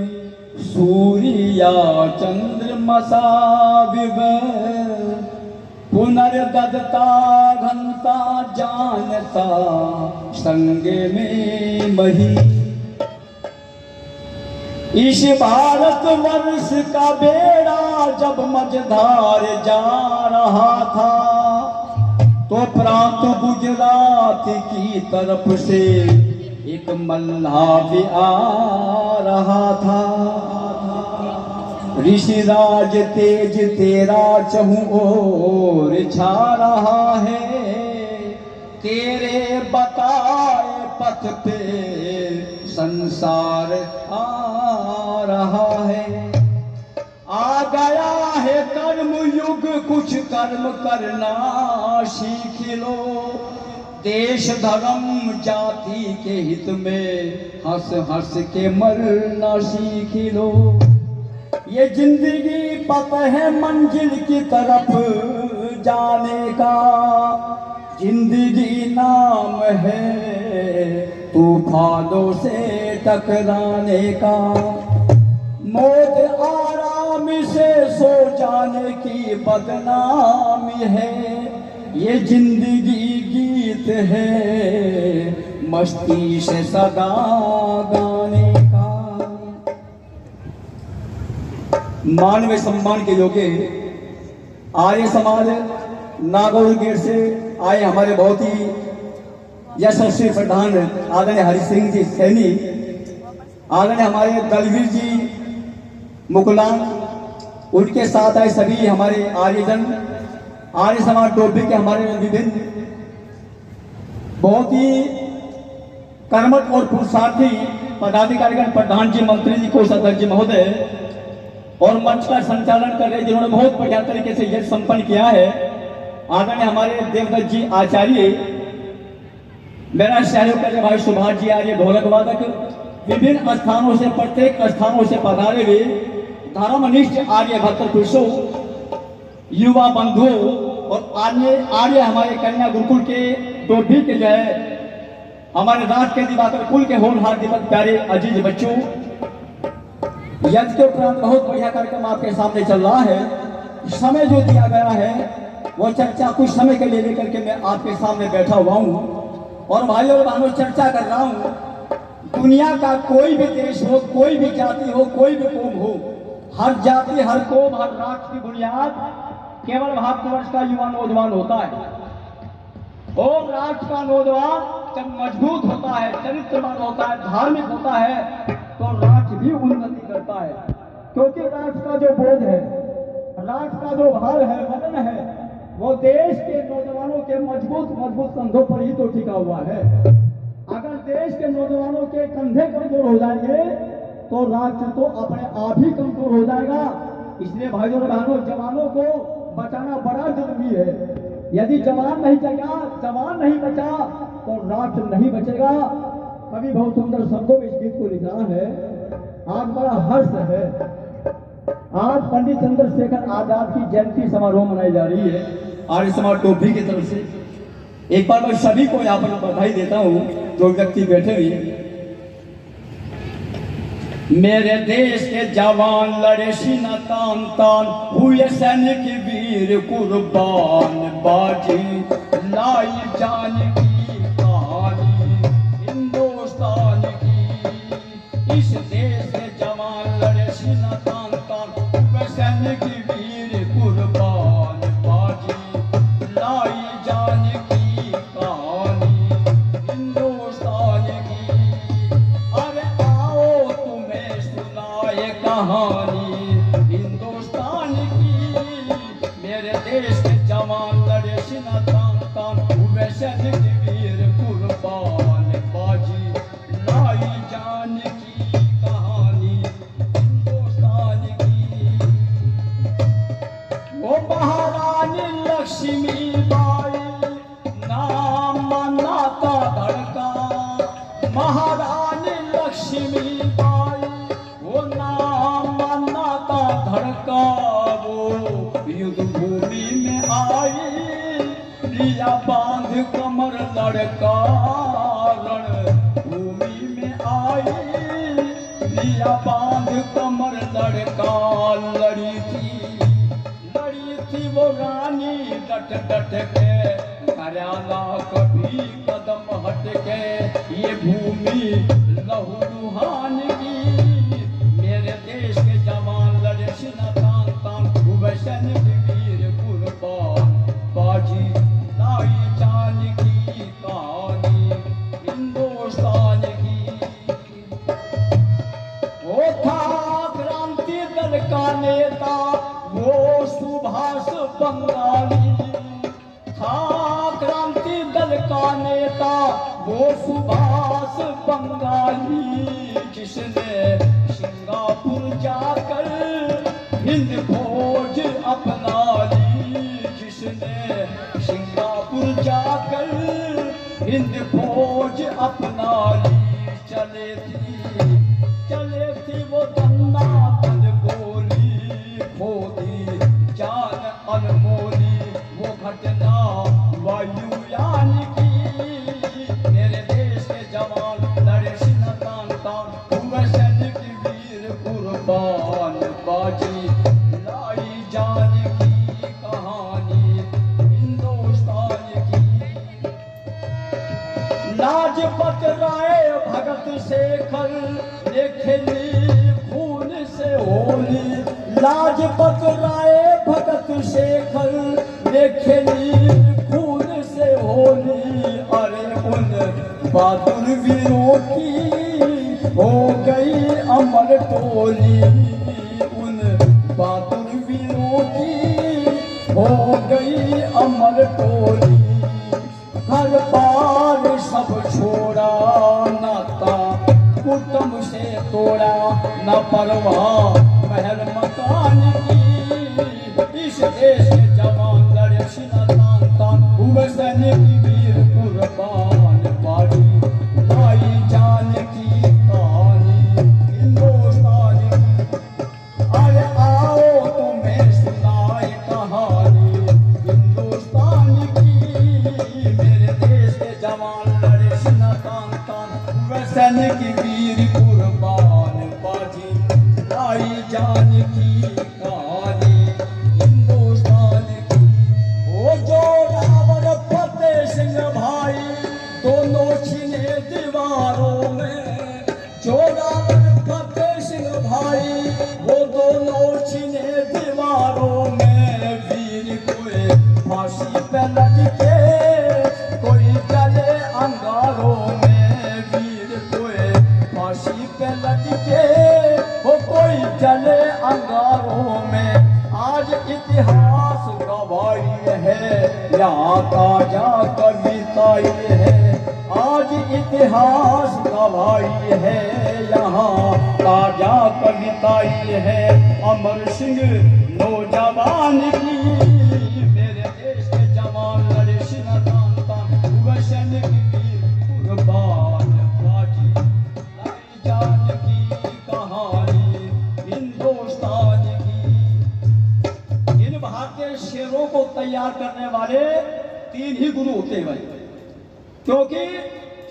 सूर्या चंद्रमसा विव पुनर्दत्ता घंटा जानता संग में मही। इस भारत वर्ष का बेड़ा जब मझधार जा रहा था, तो प्रांत गुजरात की तरफ से एक मल्लाह भी आ रहा था। ऋषिराज तेज तेरा चहु ओर छा रहा है, तेरे बताए पथ पे संसार आ रहा है। आ गया है कर्म युग, कुछ कर्म करना सीख लो, देश धर्म जाति के हित में हंस हंस के मरना सीख लो। ये जिंदगी पथ है मंजिल की तरफ जाने का, जिंदगी नाम है तूफानों से टकराने का। मौत आराम से सो जाने की बदनामी है, ये जिंदगी गीत है मस्ती से सदा गाने का। मानवीय सम्मान के योग्य आर्य समाज नागौर गेट से आए हमारे बहुत ही यशस्वी प्रधान आदरणीय हरि सिंह जी सैनी, आदरणीय हमारे दलवीर जी मुकुलान, उनके साथ आए सभी हमारे आर्यजन, आर्य समाज डोभी के हमारे विभिन्न बहुत ही कर्मठ और पुरुषार्थी पदाधिकारीगण, प्रधान जी, मंत्री जी, कोषाध्यक्ष जी महोदय और मंच का संचालन कर रहे जिन्होंने बहुत बढ़िया तरीके से यज्ञ संपन्न किया है, आदरणीय हमारे देवदत्त जी आचार्य, मेरा सहयोग करने भाई सुभाष जी आर्य ढोलक वादक, विभिन्न स्थानों से प्रत्येक स्थानों से पधारे हुए धर्मनिष्ठ आर्य भक्त पुरुषों, युवा बंधुओं और आर्य हमारे कन्या गुरुकुल के डोभी के जो है हमारे राष्ट्र के दिवाकर कुल के होनहार दीपक प्यारे अजीज बच्चों, यज्ञ के उपरांत बहुत बढ़िया कार्यक्रम आपके सामने चल रहा है। समय जो दिया गया है वो चर्चा कुछ समय के लिए लेकर के मैं आपके सामने बैठा हुआ हूँ और भाइयों और बहनों चर्चा कर रहा हूँ। दुनिया का कोई भी देश हो, कोई भी जाति हो, कोई भी कौम हो, हर जाति, हर कौम, हर राष्ट्र की बुनियाद केवल भारतवर्ष का युवा नौजवान होता है। और राष्ट्र का नौजवान जब मजबूत होता है, चरित्रवान होता है, धार्मिक होता है तो राष्ट्र भी उन्नति करता है। क्योंकि राष्ट्र का जो बोझ है, राष्ट्र का जो भार है, वजन है, वो देश के नौजवानों के मजबूत कंधों पर ही तो टिका हुआ है। अगर देश के नौजवानों के कंधे कमजोर हो जाएंगे तो राष्ट्र तो अपने आप ही कमजोर हो जाएगा। इसलिए भाइयों और बहनों, जवानों को बचाना बड़ा जरूरी है। यदि जवान नहीं जगा, जवान नहीं बचा तो राष्ट्र नहीं बचेगा। कवि बहुत सुंदर शब्दों में इस गीत को लिखा है। आज बड़ा हर्ष है, आज पंडित चंद्रशेखर आजाद की जयंती समारोह मनाई जा रही है आर्य समाज टोपी की तरफ से। एक बार मैं सभी को यहाँ पर बधाई देता हूँ जो व्यक्ति बैठे हुए। मेरे देश के जवान लड़े सीना तान तान, हुए सैनिक वीर कुर्बान, बाजी लाई जान की कहानी हिंदुस्तान की। इस देश के जवान लड़े सीना तान तान, हुए सैनिक वीर कुर्बान, बाजी लाई जान की कहानी हिंदुस्तान की। अरे आओ तुम्हें सुनाए कहानी हिंदुस्तान की। मेरे देश के जवान लड़े सीना तान तान, हुए सैनिक वीर कुर्बान, बाजी लाई जान की कहानी हिंदुस्तान की। वो महारानी लक्ष्मीबाई नाम मनाता धड़का, महारानी लक्ष्मीबाई वो नाम मनाता धड़का। वो युद्ध भूमि में आई, लिया बांध कमर लड़का, रण भूमि में आई, लिया बांध कमर लड़का। लड़ी थी वो रानी डट डट के, हरियाणा कभी कदम हट के, ये भूमि लहू लुहान की। मेरे देश के जवान लड़े सीना तान तान, हुए सैनिक वीर कुर्बान, बाजी लाई जान की कहानी हिंदुस्तान की। वो था क्रांति दल का नेता वो सुभाष बंगाली, था क्रांति दल का नेता वो सुभाष बंगाली, जिसने सिंगापुर जाकर हिंद फौज अपना ली, जिसने सिंगापुर जाकर हिंद फौज अपना ली चले थी वो धन्ना तन गोली खोदी जान अनमोली वो घटना वायुयान की मेरे देश के जवान लड़े सिन तान तान हुए सैनिक वीर कुर्बान बाजी लाई जान की कहानी हिंदुस्तान की लाजपत राय भगत शेखर ने खेली खून से होली लाजपत राय भगत शेखर ने खेली खून से होली अरे उन बहादुर वीरों की हो गई अमर टोली उन बहादुर वीरों की हो गई अमर टोली घर बार सब छोड़ा नाता कुटुंब से तोड़ा न परवाह महल मकान की इस देश के जवान लड़े सीना तान तान हुए सैनिक वीर कुर्बान बाजी लाई जान की कहानी हिंदुस्तान की अरे आओ तुम्हें सुनाए कहानी हिंदुस्तान की मेरे देश के जवान लड़े सीना तान तान हुए सैनिक वीर कुर्बान बाजी लाई जान की कहानी हिंदुस्तान की ओ जो रावण फतेह सिंह भाई दोनों छिने दीवारों में जो रावण फतेह सिंह भाई वो दोनों छिने दीवारों में वीर कोई फांसी पे लटके कोई जले अंगारों में वीर कोई फांसी पे लटके वो कोई जले अंगारों में आज इतिहास गवाही है यहाँ ताजा कविता ये है आज इतिहास गवाही है यहाँ ताजा कविता ये है अमर सिंह नौजवान की मेरे देश के जवान लड़े सिना तान तान हुए सैनिक वीर कुर्बान बाजी लाई जान की कहानी हिंदुस्तान की इन भारतीय शेरों को तैयार करने वाले 3 ही गुरु होते हैं भाई क्योंकि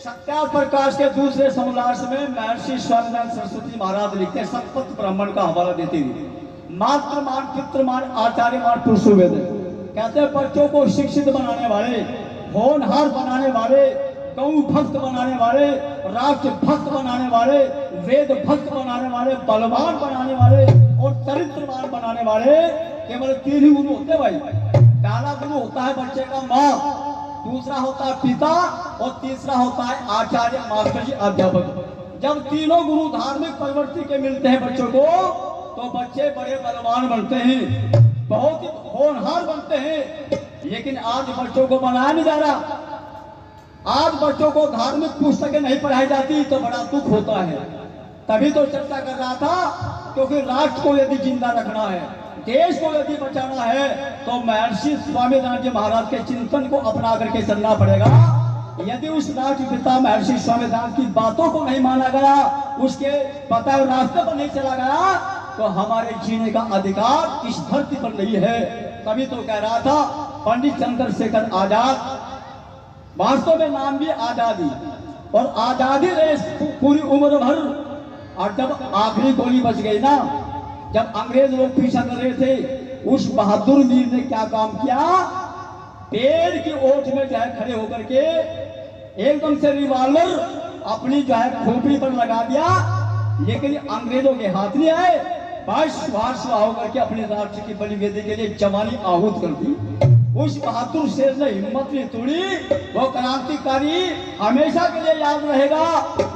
सत्याग्रह प्रकाश के दूसरे समलाश में महर्षि स्वामीनारायण सरस्वती महाराज लिखते हैं सतपथ ब्राह्मण का हवाला देते हुए मातृमान पितृमान आचार्यमान पुरुषोवेद कहते हैं बच्चों को शिक्षित बनाने वाले होनहार बनाने वाले गौ भक्त बनाने वाले राष्ट्र भक्त बनाने वाले वेद भक्त बनाने वाले बलवान बनाने वाले और चरित्रवान बनाने वाले केवल 3 ही गुरु होते भाई पहला गुरु होता है बच्चे का माँ दूसरा होता है पिता और तीसरा होता है आचार्य मास्टर जी अध्यापक जब तीनों गुरु धार्मिक प्रवृत्ति के मिलते हैं बच्चों को तो बच्चे बड़े बलवान बनते हैं बहुत ही होनहार बनते हैं लेकिन आज बच्चों को बनाया नहीं जा रहा आज बच्चों को धार्मिक पुस्तकें नहीं पढ़ाई जाती तो बड़ा दुख होता है तभी तो चर्चा कर रहा था क्योंकि राष्ट्र को यदि जिंदा रखना है देश को यदि बचाना है तो महर्षि स्वामीनारायण जी महाराज के चिंतन को अपना करके चलना पड़ेगा यदि उस राष्ट्रपिता महर्षि स्वामीनारायण की बातों को नहीं माना गया उसके बताए रास्ते पर नहीं चला गया तो हमारे जीने का अधिकार इस धरती पर नहीं है तभी तो कह रहा था पंडित चंद्रशेखर आजाद वास्तव में नाम भी आजादी और आजादी रहे पूरी उम्र भर और जब आखिरी गोली बच गई ना जब अंग्रेज लोग पीछा कर रहे थे उस बहादुर वीर ने क्या काम किया पेड़ की ओट में जो है खड़े होकर के एकदम से रिवॉल्वर अपनी जो है खोपड़ी पर लगा दिया लेकिन अंग्रेजों के हाथ नहीं आए बस होकर के अपने राष्ट्र की बलि वेदी के लिए जवानी आहूत कर दी उस बहादुर शेर ने हिम्मत नहीं तोड़ी वो क्रांतिकारी हमेशा के लिए याद रहेगा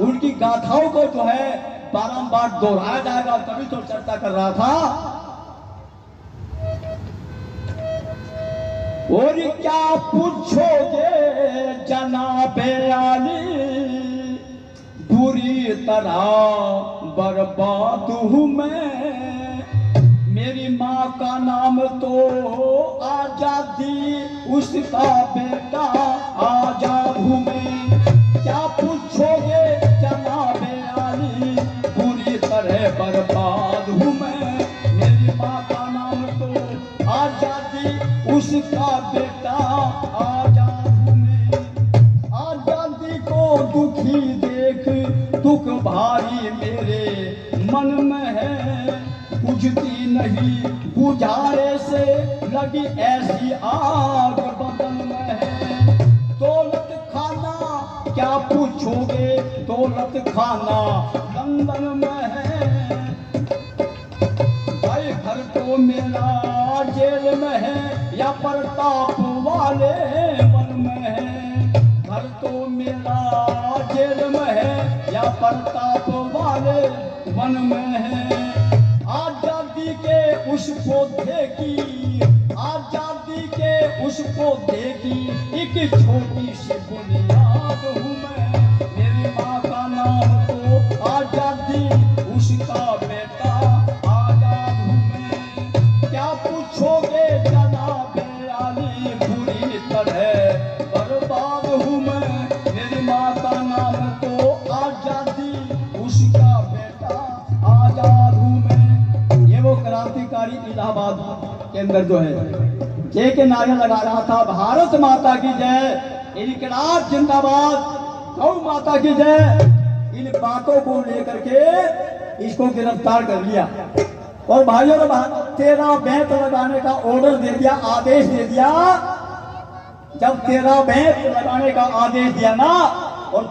उनकी गाथाओं को जो है बारंबार दोहराया जाएगा तभी तो चर्चा कर रहा था और क्या पूछोगे जनाबे आली बुरी तरह बर्बाद हूं मैं मेरी माँ का नाम तो आजादी, उसका बेटा आजाद हूँ मैं। क्या पूछोगे जनाबे आली, पूरी तरह बर्बाद हूँ मैं। मेरी माँ का नाम तो आजादी, उसका बेटा आजाद हूँ मैं। आजादी को दुखी देख दुख भारी मेरे मन में है, बुझती नहीं बुझाने से लगी ऐसी आग बदन में है। दौलत खाना क्या पूछोगे, दौलत खाना लंदन में है। भाई घर तो मेरा जेल में है या प्रताप वाले वन में है। घर तो मेरा जेल में है या प्रताप वाले वन में है। आजादी के उस पौधे की, आजादी के उस पौधे की एक छोटी सी बुनियाद हूँ मैं। मेरी माँ का नाम तो आजादी, उसका बेटा आजाद हूँ मैं। क्या पूछोगे जनाबे आली, बुरी तरह बर्बाद हूँ मैं। मेरी माँ का नाम तो आजादी, उसका बेटा आजाद हूँ मैं। वो क्रांतिकारी इलाहाबाद के अंदर जो है के नारे लगा रहा था, भारत माता की जय, इनकलाब जिंदाबाद, गौ माता की जय। इन बातों को लेकर के इसको गिरफ्तार कर लिया और भाइयों ने 13 बैंत लगाने का ऑर्डर दे दिया, आदेश दे दिया। जब 13 बैंत लगाने का आदेश दिया ना, और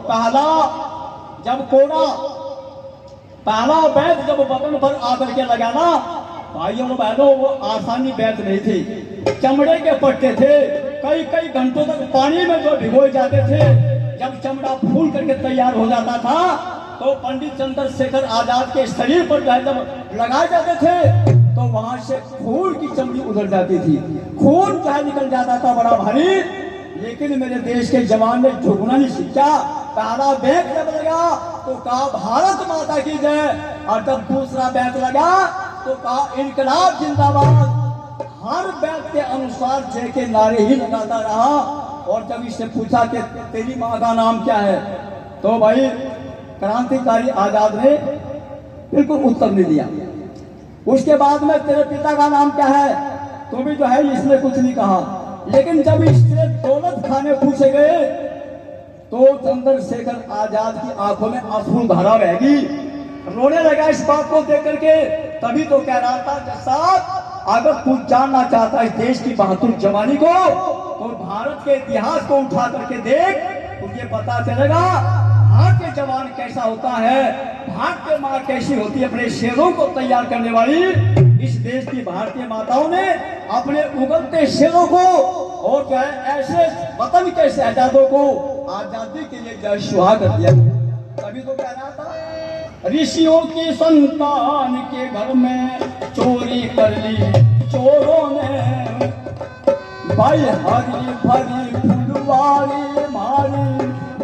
जब कोड़ा पहला बैत जब बदन पर आकर के लगा ना, भाइयों और बहनों, वो आसानी बैत नहीं थी। चमड़े के पट्टे थे, कई कई घंटों तक पानी में जो भिगोए जाते थे। जब चमड़ा फूल करके तैयार हो जाता था तो पंडित चंद्रशेखर आजाद के शरीर पर जब लगाए जाते थे तो वहां से खून की चमड़ी उधर जाती थी, खून चाहे निकल जाता था बड़ा भारी। लेकिन मेरे देश के जवान ने झुकना नहीं सीखा। पहला बैत जब लगा तो कहा भारत माता की जय, और जब दूसरा बैत लगा तो कहा इनकलाब जिंदाबाद। हर बैत के अनुसार जय के नारे ही लगाता रहा। और जब इससे पूछा कि तेरी माँ का नाम क्या है, तो भाई क्रांतिकारी आजाद ने बिल्कुल उत्तर नहीं दिया। उसके बाद में तेरे पिता का नाम क्या है, तो भी जो है इसने कुछ नहीं कहा। लेकिन जब इससे दौलत खाने पूछे गए तो चंद्रशेखर आजाद की आंखों में आंसू धारा बहगी, रोने लगा इस बात को देख करके। तभी तो कह रहा था कि साहब, अगर तू जानना चाहता है इस देश की बहादुर जवानी को, तो भारत के इतिहास को उठा करके देख, तुझे पता चलेगा भारत के जवान कैसा होता है, भारत की माँ कैसी होती है। अपने शेरों को तैयार करने वाली इस देश की भारतीय माताओं ने अपने उगलते शेरों को और क्या है ऐसे वतन के शहजादों को आजादी के लिए जय सुहाग कर दिया। तभी तो कह रहा था, ऋषियों की संतान के घर में चोरी कर ली चोरों ने, भाई हरी भरी फुलवारी मारी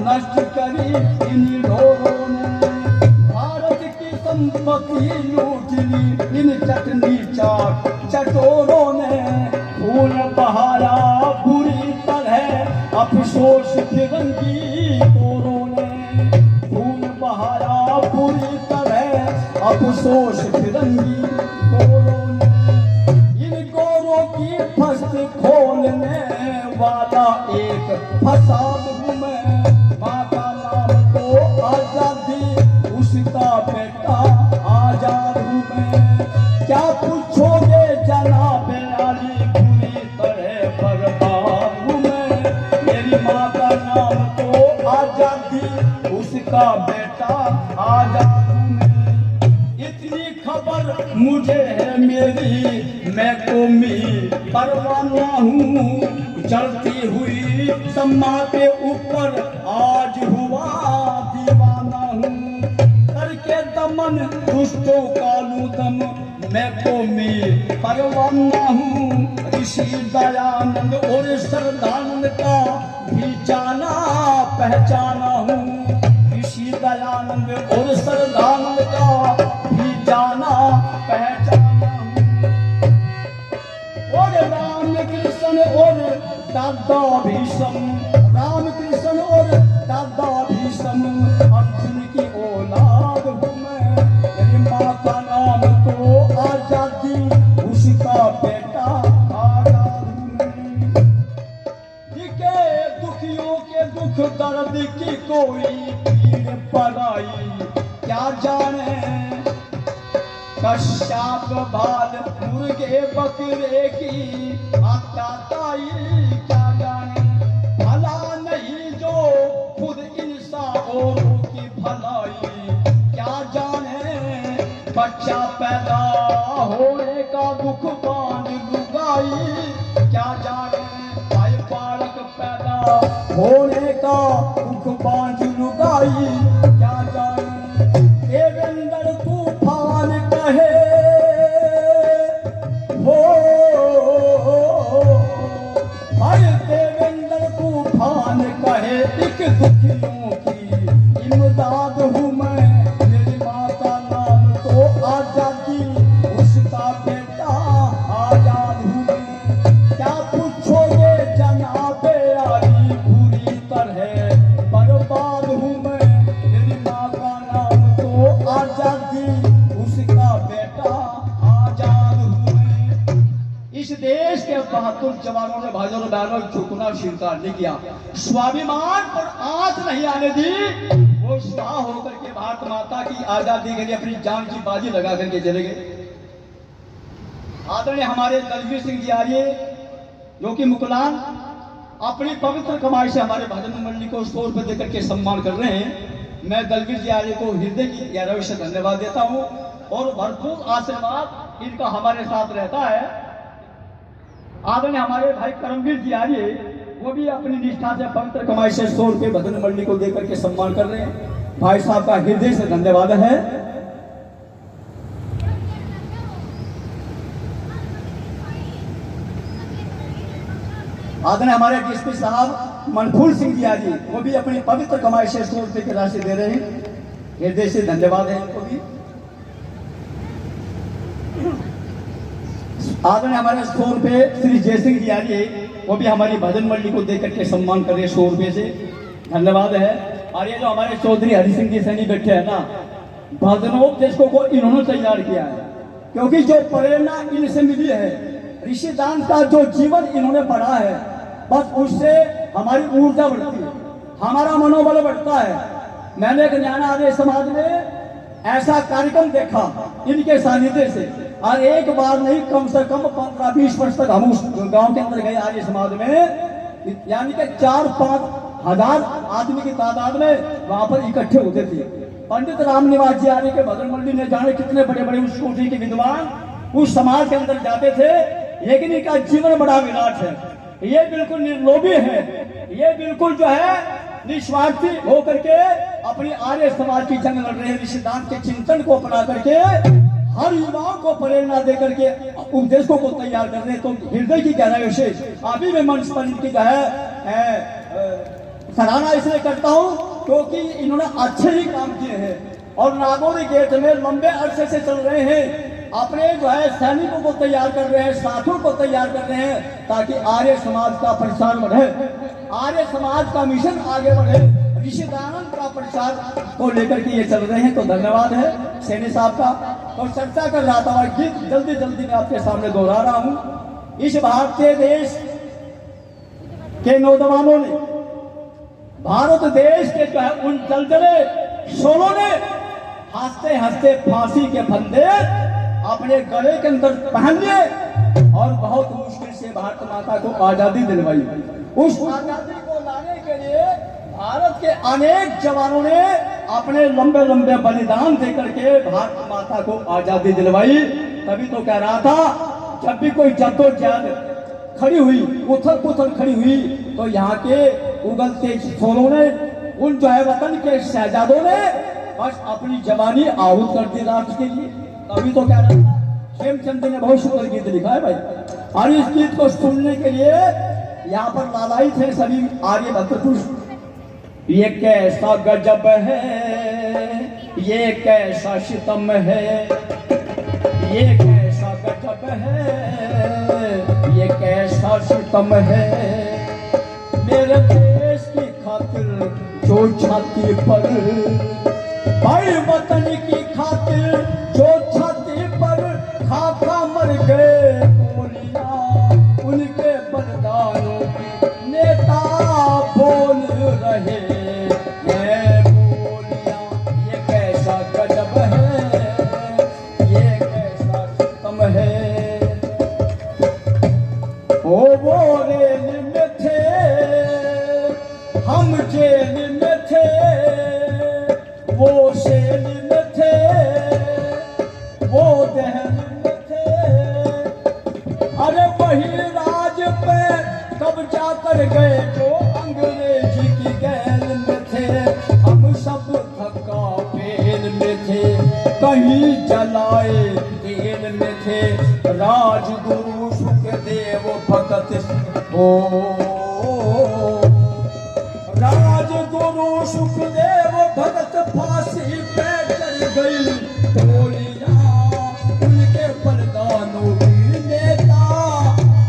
नष्ट करी इन ढोरों ने। भारत की संपत्ति लूट ली इन चटनी चाट चटोरों ने। खून बहाया बुरी तरह अफसोस फिरंगी गोरों ने। खून बहाया बुरी तरह अफसोस फिरंगी गोरों ने। इन गोरों की फस्त खोलने वाला एक फसाद हूँ मैं। माँ का नाम तो आजादी, उसका बेटा आजाद हूँ मैं। क्या पूछोगे जनाबे आली, पूरी तरह बर्बाद हूँ मैं। मेरी माँ का नाम तो आजादी, उसका बेटा आजाद हूँ मैं। इतनी खबर मुझे है मेरी, मैं कौमी परवाना हूँ। चलती हुई सम्मा के ऊपर आज हुआ दीवाना हूँ। करके दमन दुष्टों का लूदम, मैं कौमी परवाना हूँ। ऋषि दयानंद और श्रद्धानंद का भी जाना पहचाना हूँ। ऋषि दयानंद और श्रद्धानंद का भी जाना पहचाना हूँ। दादा भीष्म, रामकृष्ण और दादा भीष्म, अर्जुन की औलाद हूँ मैं। मेरी माँ का नाम तो आजादी, उसका बेटा आजाद हूँ मैं। दिखे दुखियों के दुख दर्द की कोई पीड़ पराई, क्या जाने कश्यप भाल मुर्गे बकरे की आताताई, क्या जाने भला नहीं जो खुद इंसान औरों की भलाई, क्या जाने बच्चा पैदा होने का दुख बांध लुगाई, क्या जाने भाई बालक पैदा होने का दुख बांध लुगाई, क्या जाने देवेंद्र तूफान कहे हो, भाई देवेंद्र तूफान कहे एक दुखियों की इमदाद हूँ मैं। मेरी माँ का नाम तो आजादी, उसका बेटा आजाद हूँ मैं। क्या पूछोगे जनाबे आली, बुरी तरह बर्बाद हूँ मैं। मेरी माँ का नाम तो आजादी, उसका बेटा आजाद हूँ मैं। इस देश के 72 जवानों ने भाइयों और बहनों झुकना स्वीकार नहीं किया, स्वाभिमान पर आंच नहीं आने दी। वो स्वाहा होकर के भारत माता की आजादी के लिए अपनी जान की बाजी लगा करके चले गए। आदरणीय हमारे दलवीर सिंह जी आर्य जो कि मुकलान अपनी पवित्र कमाई से हमारे भजन मंडली को 100 रुपए देकर के सम्मान कर रहे हैं। मैं दलवीर जी आर्य को हृदय की गहराई से धन्यवाद देता हूँ और भरपूर आशीर्वाद इनका हमारे साथ रहता है। आदरणीय हमारे भाई करमवीर जी आर्य वो भी अपनी निष्ठा से पवित्र कमाई से 100 रुपए भजन मंडली को देकर के सम्मान कर रहे हैं। भाई साहब का हृदय से धन्यवाद है। आदरणीय हमारे डीएसपी साहब मनफूल सिंह जी आदि वो भी अपनी पवित्र कमाई से 100 रुपए की राशि दे रहे हैं, हृदय से धन्यवाद है इनको भी। आदरणीय हमारे 100 रुपए श्री जयसिंह जी आदि वो भी हमारी भजन मंडली को देकर के सम्मान कर रहे हैं 100 रुपए से, धन्यवाद है। और ये जो हमारे चौधरी हरि सिंह जी सैनी बैठे हैं ना, भजनोपदेशकों को इन्होंने तैयार किया है, क्योंकि जो प्रेरणा इनसे मिली है, ऋषिदान का जो जीवन इन्होंने पढ़ा है, बस उससे हमारी ऊर्जा बढ़ती है, हमारा मनोबल बढ़ता है। मैंने एक न्याना आर्य समाज में ऐसा कार्यक्रम देखा इनके सानिध्य से, और एक बार नहीं कम से कम 15-20 वर्ष तक हम उस गांव के अंदर गए आर्य समाज में, यानी कि 4-5 हजार आदमी की तादाद में वहां पर इकट्ठे होते थे। पंडित राम निवास जी आर्य के भजन मंडली ने जाने कितने बड़े बड़े उस कोटि के विद्वान उस समाज के अंदर जाते थे, लेकिन इनका जीवन बड़ा विराट है। ये बिल्कुल निर्लोभी है, ये बिल्कुल जो है निस्वार्थी होकर के अपनी आर्य समाज की जंग लड़ रहे हैं, ऋषिदान के चिंतन को अपना करके हर युवाओं को प्रेरणा देकर के उपदेशकों को तैयार कर रहे हैं। तो हृदय की गहराई से अभी मैं मंच पर इनकी जो है सराहना इसलिए करता हूँ क्योंकि इन्होंने अच्छे ही काम किए हैं और नागौरी गेट में लंबे अरसे से चल रहे हैं, अपने जो है सैनिकों को तैयार कर रहे हैं, साथियों को तैयार कर रहे हैं, ताकि आर्य समाज का प्रचार बढ़े, आर्य समाज का मिशन आगे बढ़े, ऋषिदानंद का प्रचार को लेकर के ये चल रहे हैं। तो धन्यवाद है सैनी साहब का। तो चर्चा कर रहा था और गीत जल्दी जल्दी मैं आपके सामने दोहरा रहा हूँ। इस भारतीय देश के नौजवानों ने, भारत देश के जो है उन दलदले शोलों ने हंसते हंसते फांसी के फंदे अपने गले के अंदर पहन लिए और बहुत मुश्किल से भारत माता को आजादी दिलवाई। उस आजादी को लाने के लिए भारत के अनेक जवानों ने अपने लंबे लंबे बलिदान देकर के भारत माता को आजादी दिलवाई। तभी तो कह रहा था, जब भी कोई जद्दोजहद खड़ी हुई, उथल पुथल खड़ी हुई, तो यहाँ के उगलते सोलों ने, उन जो है वतन के शहजादों ने बस अपनी जवानी आहूत कर दी राष्ट्र के लिए। तभी तो कह रहा था, हेमचंद ने बहुत सुंदर गीत लिखा है भाई, और इस गीत को सुनने के लिए यहाँ पर लालाई थे सभी आर्य भक्त पुरुष। ये कैसा गजब है, ये कैसा सितम है, ये कैसा गजब है, ये कैसा सितम है, जो छाती पर, भाई वतन की खातिर जो छाती पर खाका मर गए गोलियां, उनके बलिदानों की नेता बोल रहे हैं बोलियां। ये कैसा गजब है, ये कैसा सितम है। वो रेल में थे, हम जेल में थे, वो शेल में थे, वो दहन में थे। अरे वही राज पे कब्जा कर गए जो अंग्रेजी की गैल में थे। हम सब धक्का पेल में थे, कहीं जलाए तेल में थे। राजगुरु सुखदेव भगत ओ राजगुरु सुखदेव भगत फांसी पे चढ़ गई गोलियां, उनके बलिदानों की नेता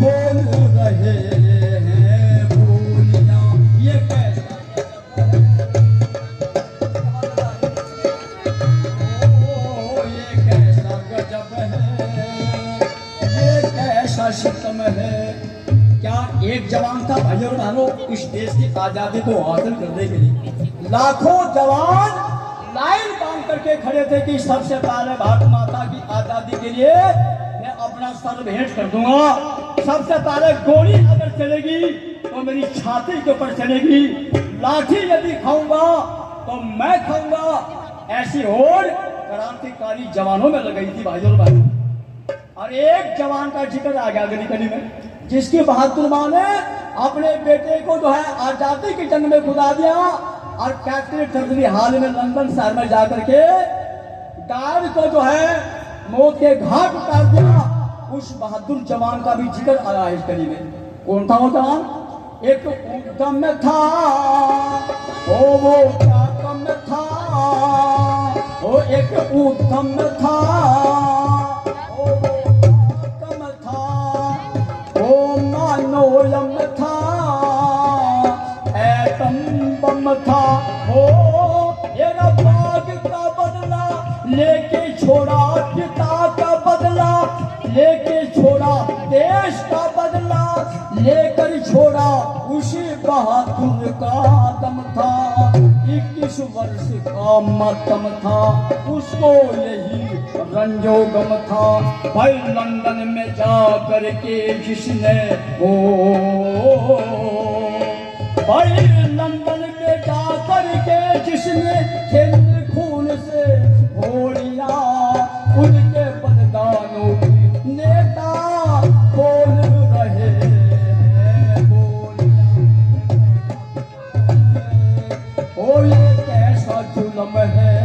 बोल रहे हैं बोलियां। ये कैसा ये कैसा गजब है, ये कैसा सितम है। क्या एक जवान था भाई और बहनों, इस देश की आजादी को हासिल करने के लिए लाखों जवान लाइन बांध करके खड़े थे कि सबसे पहले भारत माता की आजादी के लिए मैं अपना सर भेंट कर दूंगा। सबसे पहले गोली अगर चलेगी तो मेरी छाती के ऊपर चलेगी, लाठी यदि खाऊंगा तो मैं खाऊंगा। ऐसी होड़ क्रांतिकारी जवानों में लगाई थी भाई और बहनों। और एक जवान का जिक्र आ गया गली गली में, जिसकी बहादुर मां ने अपने बेटे को जो है आजादी की जंग में खुदा दिया और कैथरीन सर्जरी हाल में लंदन शहर में जाकर के डायर को जो है मौत के घाट उतार दिया। उस बहादुर जवान का भी जिक्र आया इस गली में। कौन था वो जवान? एक तो उद्यम में था, ओ वो क्या कम में था, ओ एक उद्यम में था, ओ वो कम था, ओ मानोलम था, एटम बम था। ओ ये बाग का बदला लेके छोड़ा, पिता का बदला लेके छोड़ा, देश का बदला लेकर छोड़ा, उसी बहादुर का दम था। 21 वर्ष का मतम था, उसको यही रंजोगम था। भाई लंदन में जा करके जिसने ओ भाई लंदन में जा करके जिसने खेल खून से होलियां, उनके बलिदानों की नेता बोल रहे हैं बोलियां। ओ ये कैसा जुल्म है,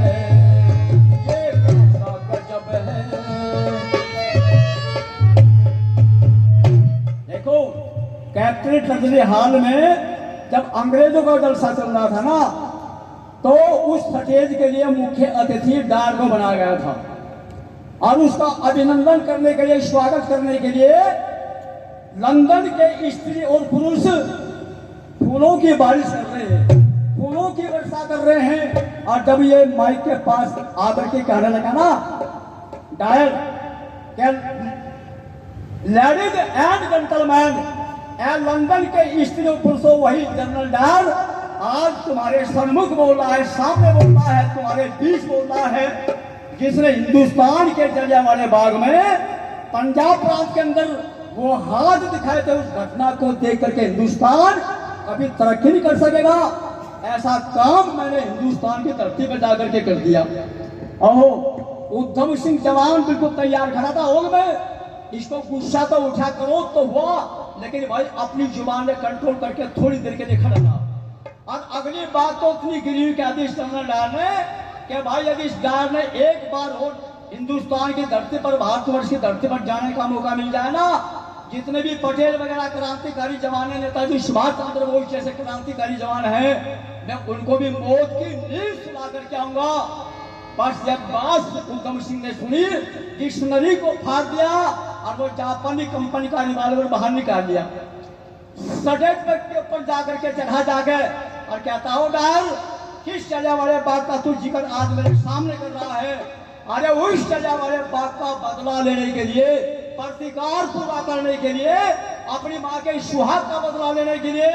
ये कैसा गजब है। देखो कैथरीन सर्जरी हाल में जब अंग्रेजों का जलसा चल रहा था ना, तो उस स्टेज के लिए मुख्य अतिथि डायर को बनाया गया था और उसका अभिनंदन करने के लिए, स्वागत करने के लिए लंदन के स्त्री और पुरुष फूलों की बारिश कर रहे हैं, फूलों की वर्षा कर रहे हैं। और जब ये माइक के पास आकर के कहने लगा ना dear, ladies and gentlemen, London के स्त्री और पुरुषों, वही जनरल डायर आज तुम्हारे सन्मुख बोल रहा है, सामने बोल रहा है, तुम्हारे बीच बोल रहा है, जिसने हिंदुस्तान के जलियांवाला बाग में पंजाब प्रांत के अंदर वो हाथ दिखाए थे। उस घटना को देख करके हिंदुस्तान कभी तरक्की नहीं कर सकेगा। ऐसा काम मैंने हिंदुस्तान की धरती पर जाकर के कर दिया। ओहो, उधम सिंह जवान बिल्कुल तैयार खड़ा था ओग में, इसको गुस्सा तो उठा करो तो हुआ, लेकिन भाई अपनी जुबान में कंट्रोल करके थोड़ी देर के लिए खड़ा था। और अगली बात तो इतनी गिरी कह दी जनरल डायर ने कि भाई यदि इस डायर ने एक बार और हिंदुस्तान की धरती पर, भारतवर्ष की धरती पर जाने का मौका मिल जाए ना, जितने भी पटेल वगैरह क्रांतिकारी जवान है, नेताजी सुभाष चंद्र बोस जैसे क्रांतिकारी जवान है, मैं उनको भी मौत की नींद सुला करके आऊंगा। बस जब बात उधम सिंह ने सुनी, डिक्शनरी को फाड़ दिया और वो जापानी कंपनी का रिवॉल्वर बाहर निकाल लिया, सटेट के ऊपर जाकर के चढ़ा जाकर और कहता हो डायर, किस चले वाले बात का तू जिक्र आज मेरे सामने कर रहा है? अरे उस चले वाले बात का बदला लेने के लिए, प्रतिकार पूरा करने के लिए, अपनी माँ के सुहाग का बदला लेने के लिए,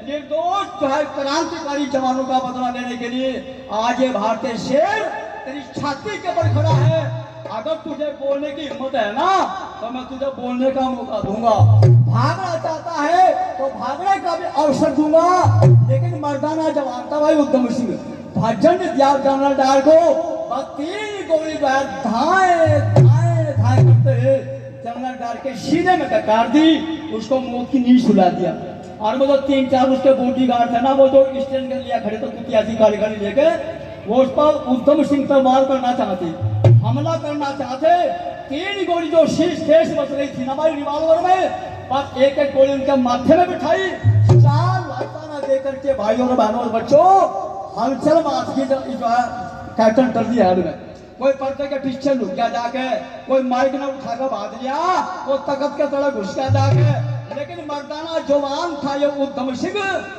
निर्दोष जो है क्रांतिकारी जवानों का बदला लेने के लिए आज ये भारतीय शेर तेरी छाती के ऊपर खड़ा है। अगर तुझे बोलने की हिम्मत है ना तो मैं तुझे बोलने का मौका दूंगा। भागना चाहता है तो भागने का भी अवसर दूंगा, लेकिन मर्दाना जवान था भाई उद्धम सिंह, भजन दिया जनरल डायर को, बस 3 गोली धाए धाए धाए करते हुए जनरल डायर के सीने में टकार दी, उसको मौत की नींद सुला दिया। और वो जो 3-4 उसके बॉडीगार्ड थे ना, वो जो स्टैंड कर लिया खड़े तो कुतियासी गाड़ी गाड़ी लेके वो उस पर उद्धम सिंह पर वार करना चाहते, हमला करना चाहते। 3 गोली जो शीश ठेस बच रही थी ना भाई रिवॉल्वर में, बस एक गोली उनके माथे में बिठाई, 4 लाताना दे करके भाइयों और बहनों और बच्चों हलचल माच की जो है कैप्टन कर दिया है में। कोई पर्दे के पीछे लुक गया जाके, कोई माइक ने उठाकर भाग लिया, वो तख्त के तले घुस गया जाके। लेकिन मर्दाना जवान था ये उद्धम सिंह,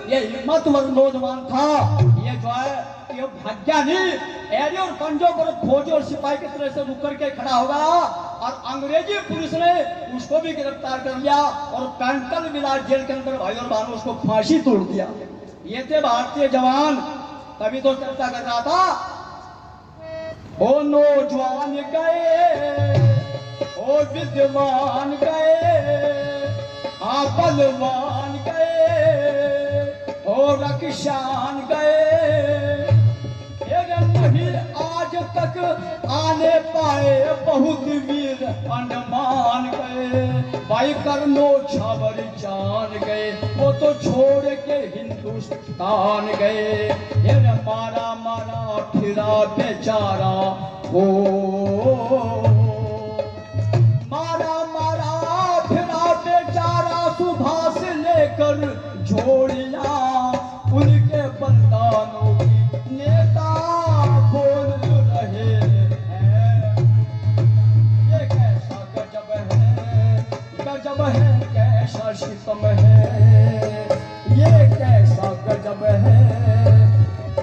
ये हिम्मतवर नौजवान था, ये जो है ये भाग्या नहीं, एरी और पंजों पर फौजी और सिपाही की तरह से रुक करके खड़ा हो गया और अंग्रेजी पुलिस ने उसको भी गिरफ्तार कर लिया और पेंटल विला जेल के अंदर भाई और बहनों उसको फांसी तोड़ दिया। ये थे भारतीय जवान। तभी तो चर्चा कर रहा था, ओ नौजवान गए, ओ विद्वान गए, आ बलवान गए, ओ रक्षान गए, नहीं आज तक आने पाए बहुत वीर अंडमान गए, भाई करनो छावर जान गए, वो तो छोड़ के हिंदुस्तान गए। ये मारा मारा फिरा बेचारा हो, मारा मारा फिरा बेचारा, सुबह से लेकर झोड़िया उनके बलिदानों की नेता बोल रहे हैं। ये कैसा गजब है कैसा सितम है, ये कैसा गजब है,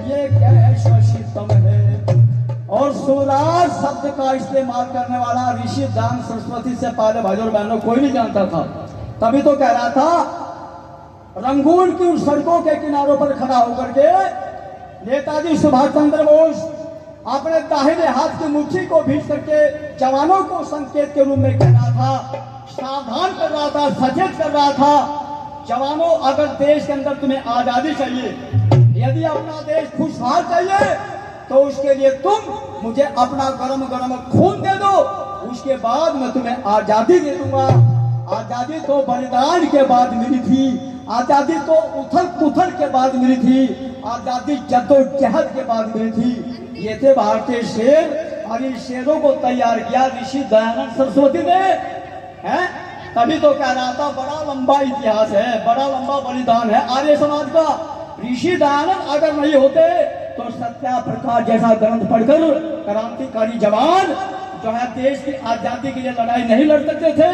ये कैसा सितम है। और स्वराज शब्द का इस्तेमाल करने वाला ऋषि दान सरस्वती से पहले भाइयों और बहनों कोई नहीं जानता था। तभी तो कह रहा था, रंगून की उन सड़कों के किनारों पर खड़ा होकर के नेताजी सुभाष चंद्र बोस अपने दाहिने हाथ की मुट्ठी को भींच करके जवानों को संकेत के रूप में कह रहा था, सावधान कर रहा था, सचेत कर रहा था, जवानों अगर देश के अंदर तुम्हें आजादी चाहिए, यदि अपना देश खुशहाल चाहिए तो उसके लिए तुम मुझे अपना गरम गरम खून दे दो, उसके बाद मैं तुम्हें आजादी दे दूंगा। आजादी तो बलिदान के बाद मिली थी, आजादी तो उथल पुथल के बाद मिली थी, आजादी जद्दोजहद के बाद मिली थी। ये थे भारतीय शेर और इन शेरों को तैयार किया ऋषि दयानंद सरस्वती ने, हैं? तभी तो कह रहा था बड़ा लंबा इतिहास है, बड़ा लंबा बलिदान है आर्य समाज का। ऋषि दयानंद अगर नहीं होते तो सत्याप्रकाश जैसा ग्रंथ पढ़कर क्रांतिकारी जवान जो है देश की आजादी के लिए लड़ाई नहीं लड़ सकते थे।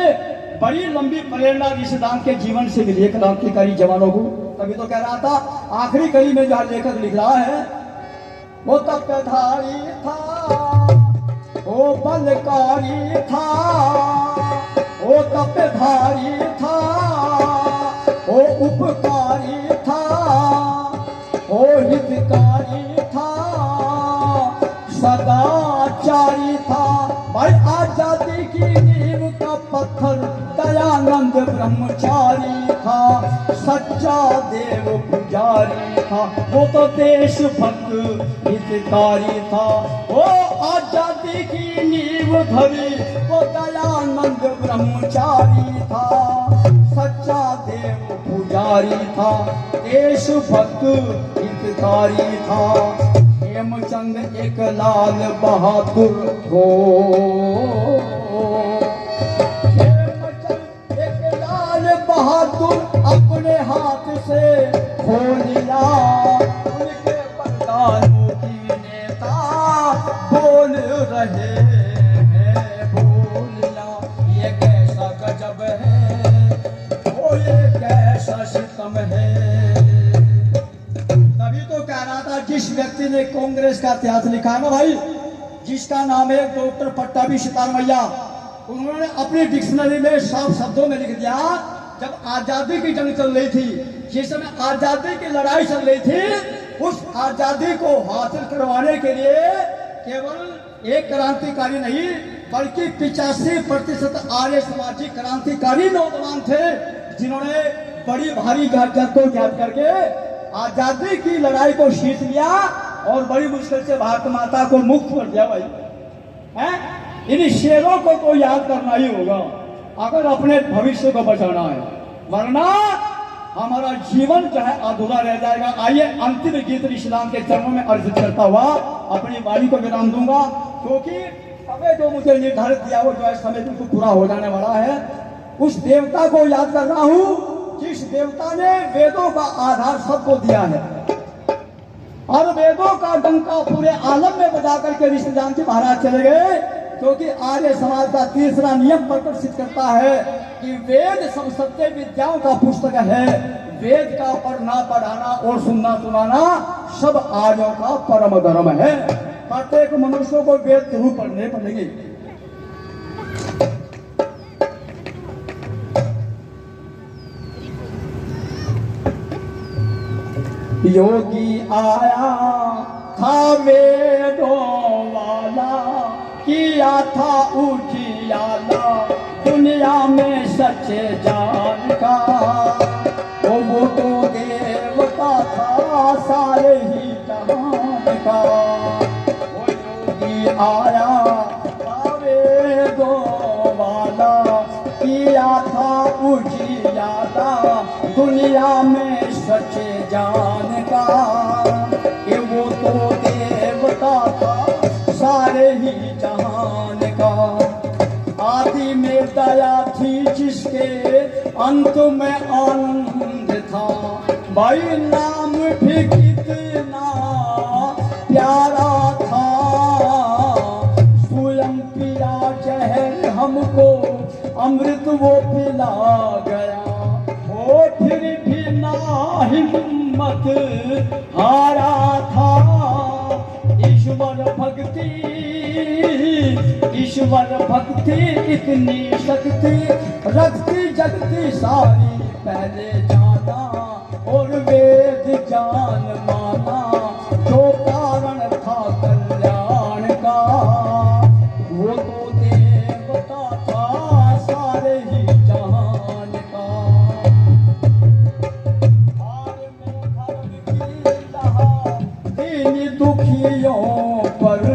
बड़ी लंबी प्रेरणा ऋषिदान के जीवन से मिली क्रांतिकारी जवानों को। तभी तो कह रहा था, आखिरी कड़ी में जो लेखक लिख रहा है, वो तपधारी था, वो बलकारी था, वो तपधारी था, वो उपकारी था, वो हितकारी था, सदाचारी था। भाई आजादी की नींव का पत्थर दयानंद ब्रह्मचारी था, सच्चा देव पुजारी था, वो तो देश भक्त हितकारी था। वो आजादी की नींव धरी वो दयानंद ब्रह्मचारी था, सच्चा देव पुजारी था, देश भक्त हितकारी था। हेमचंद एक लाल बहादुर हो, हेमचंद एक लाल बहादुर अपने हाथ से खो लिया, उनके बलिदानों की नेता बोल रहे हैं, बोलना ये कैसा गजब है, ओ ये कैसा सितम है। तभी तो कह रहा था, जिस व्यक्ति किसी ने कांग्रेस का इतिहास लिखा है ना भाई, जिसका नाम है डॉक्टर पट्टाभी सितारमैया, उन्होंने अपनी डिक्शनरी में साफ शब्दों में लिख दिया, जब आजादी की जंग चल रही थी, जिस समय आजादी की लड़ाई चल रही थी, उस आजादी को हासिल करवाने के लिए केवल एक क्रांतिकारी नहीं बल्कि 85% आर्य समाजी क्रांतिकारी नौजवान थे, जिन्होंने बड़ी भारी जद को याद करके आजादी की लड़ाई को जीत लिया और बड़ी मुश्किल से भारत माता को मुक्त कर दिया भाई। हैं? इन शेरों को तो याद करना ही होगा अगर अपने भविष्य को बचाना है, वरना हमारा जीवन जो है अधूरा रह जाएगा। आइए अंतिम गीत इस्लाम के चरणों में अर्जित करता हुआ अपनी वाणी को विराम दूंगा, क्योंकि समय जो मुझे निर्धारित दिया वो जो है समय बिल्कुल पूरा हो जाने वाला है। उस देवता को याद कर रहा हूं जिस देवता ने वेदों का आधार सबको दिया है और वेदों का डंका पूरे आलम में बजा करके ऋषि जानकी महाराज चले गए, क्योंकि आर्य समाज का तीसरा नियम प्रदर्शित करता है कि वेद सब सत्य विद्याओं का पुस्तक है। वेद का पढ़ना पढ़ाना और सुनना सुनाना सब आर्यों का परम धर्म है। प्रत्येक मनुष्य को वेद जरूर पढ़ने पड़ेंगे। योगी आया था वेदों वाला, किया था उजियाला दुनिया में सच्चे जान का, वो तो देवता था सारे ही जहान का। वो योगी आया था वेदों वाला, किया था उजियाला दुनिया में सच्चे जान का, कि वो तो देवता था सारे ही जहान का। आदि में दया थी जिसके अंत में आनंद था, भाई नाम भी कितना प्यारा था। स्वयं पिया जहर हमको अमृत वो पिला गया, वो फिर भी ना हिम्मत हारा था। ईश्वर भक्ति इतनी शक्ति रखती जगती सारी पहले जाना, और वेद जान माना जो कारण था कल्याण का। वो तो देवता था सारे ही जहान का। दीन दुखियों पर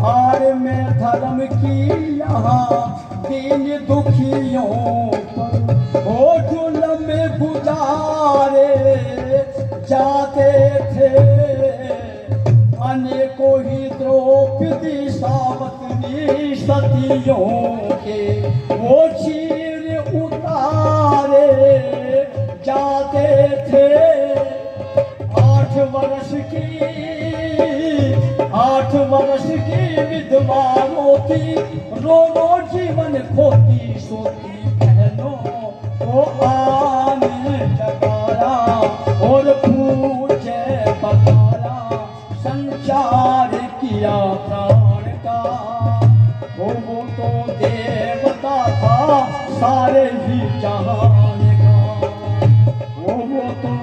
आर में धर्म की यहाँ दीन दुखियों पर ओ जुल्म में गुजारे जाते थे। अनेकों ही द्रौपदी सावतनी सतियों के वो चीर उतारे जाते थे। 8 वर्ष की विधवा रोती रो रो जीवन खोती सोती बहनों को आने जगाया और पूछे बताया संचार किया प्राण का। वो तो देवता था सारे ही जहान का। वो तो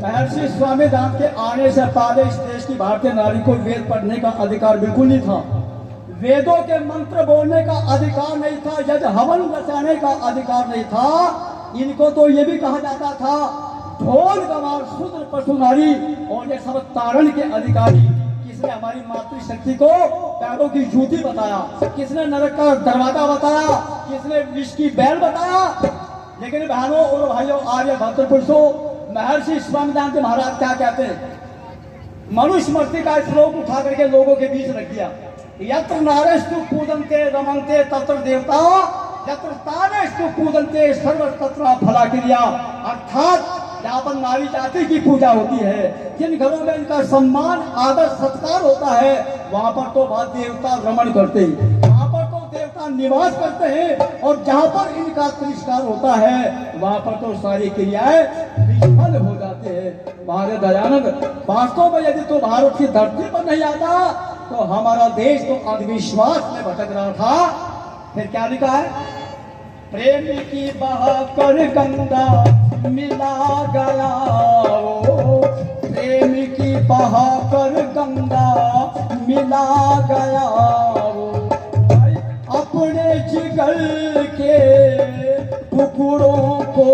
महर्षि स्वामी दांत के आने से पहले इस देश की भारतीय नारी को वेद पढ़ने का अधिकार बिल्कुल नहीं था। वेदों के मंत्र बोलने का अधिकार नहीं था। यज्ञ हवन रचाने का अधिकार नहीं था। इनको तो ये भी कहा जाता था ढोल गवार शूद्र पशु नारी और ये सब तारण के अधिकारी। किसने हमारी मातृशक्ति को पैरों की जूती बताया, किसने नरक का दरवाजा बताया, किसने विष की बैल बताया। लेकिन बहनों और भाइयों, आर्य भद्र पुरुषों, महर्षि स्वामीनाथ महाराज क्या कहते हैं? मनुस्मृति का श्लोक उठा करके लोगों के बीच रख दिया। यत्र नारेस्तु पूजन्ते रमन्ते तत्र देवता, यत्र तारेस्तु पूजन्ते सर्व तत्र फला क्रिया। अर्थात जहाँ पर नारी जाति की पूजा होती है, जिन घरों में इनका सम्मान आदर सत्कार होता है, वहाँ पर तो बात देवता रमण करते हैं, वहाँ पर तो देवता निवास करते हैं। और जहाँ पर इनका तिरस्कार होता है वहां पर तो सारी क्रियाएं विफल हो जाते हैं। महाराज दयानंद, वास्तव में यदि तो भारत की धरती पर नहीं आता तो हमारा देश तो अंधविश्वास में भटक रहा था। फिर क्या लिखा है? प्रेम की बहाकर गंगा मिला गया, ओ प्रेम की बहाकर गंगा मिला गया, ओ अपने जिगर के टुकड़ों को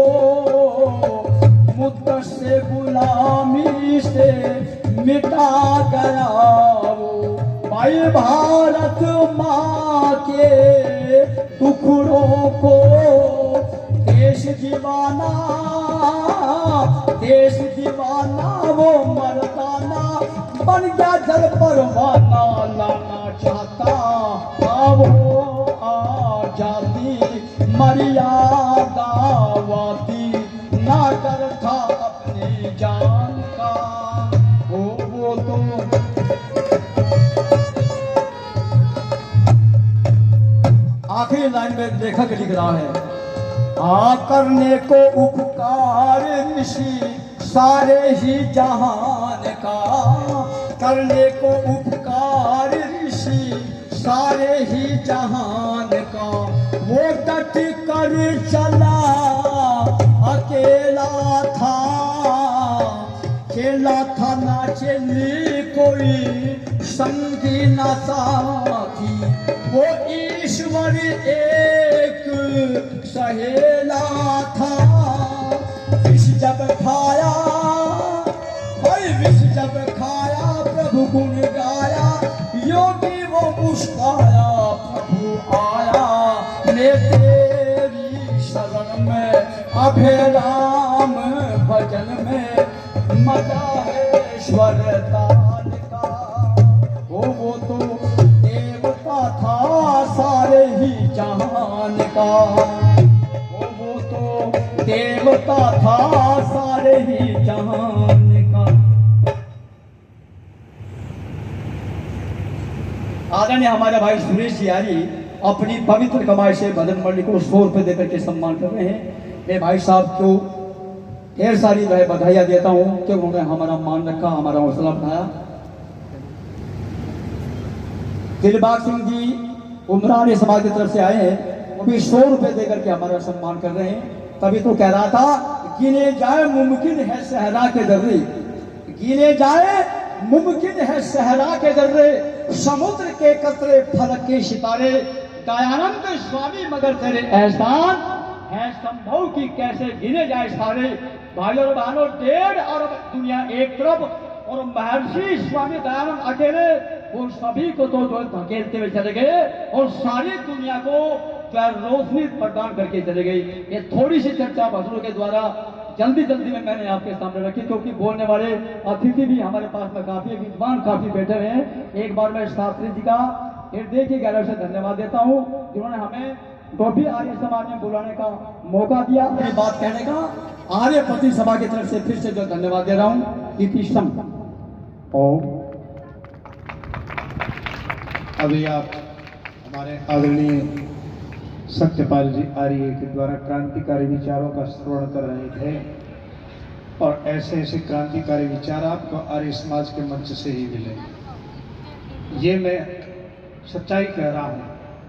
मुद्दत से गुलामी से मिटा गया, वो भाई भारत माँ के टुकड़ों को देश दीवाना वो मर्दाना बन गया जल परवाना, लाना चाहता वो आजादी मर्यादावादी ना डर था अपनी जान का, वो तो आखिरी लाइन में लेखक लिख रहा है, करने को उपकार ऋषि सारे ही जहान का, करने को उपकार ऋषि सारे ही जहान का, वो डट कर चला अकेला था, खेला था ना चली कोई संगी न साथी, वो ईश्वर एक सहेला था, विष जब खाया भाई विष जब खाया प्रभु गुण गाया, योगी वो मुस्काया प्रभु आया, मैं तेरी शरण में अभिराम भजन में मजा है ईश्वर दान का, वो तो देवता था सारे ही जहान का, वो तो देवता था सारे ही जहान का। आदरणीय हमारे भाई सुरेश यारी अपनी पवित्र कमाई से भजन मंडली को 100 रुपए देकर के सम्मान कर रहे हैं। मैं भाई साहब को ढेर सारी बधाइयां देता हूं कि उन्होंने हमारा मान रखा, हमारा हौसला बढ़ाया। दिलबाग सिंह जी उमरानी समाज की तरफ से आए हैं, वो भी 100 रुपए देकर के हमारा सम्मान कर रहे हैं। तभी तो कह रहा था, गिने जाए मुमकिन है सहरा के दर्रे, गिने जाए मुमकिन है सहरा के दर्रे, समुद्र के कतरे फलक के सितारे, दयानंद स्वामी मगर तेरे एहसान है संभव कि कैसे गिने जाए सारे। भाइयों और बहनों, 1.5 अरब दुनिया एक तरफ और महर्षि स्वामी दयानंद अकेले, वो सभी को तो जो धकेलते हुए चले गए और सारी दुनिया को रोशनी प्रदान करके चले गए। ये थोड़ी सी चर्चा भजनों के द्वारा जल्दी में मैंने आपके सामने रखी, क्योंकि बोलने वाले अतिथि भी हमारे पास में काफी विद्वान काफी बैठे हुए हैं। एक बार मैं शास्त्री जी का हृदय की गहराई से धन्यवाद देता हूँ, जिन्होंने हमें डोभी आर्य समाज में बुलाने का मौका दिया, अपनी बात कहने का। आर्य पति सभा की तरफ से फिर से जो धन्यवाद दे रहा हूँ। अभी आप हमारे आदरणीय सत्यपाल जी आर्य के द्वारा क्रांतिकारी विचारों का श्रवण कर रहे थे, और ऐसे ऐसे क्रांतिकारी विचार आपको आर्य समाज के मंच से ही मिले। ये मैं सच्चाई कह रहा हूँ,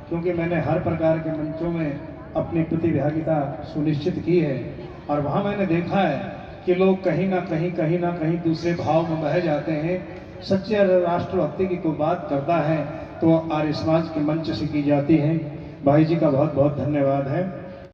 क्योंकि मैंने हर प्रकार के मंचों में अपनी प्रतिभागिता सुनिश्चित की है, और वहाँ मैंने देखा है कि लोग कहीं ना कहीं दूसरे भाव में बह जाते हैं। सच्चे राष्ट्रभक्ति की कोई बात करता है तो आर्य समाज के मंच से की जाती है। भाई जी का बहुत बहुत धन्यवाद है।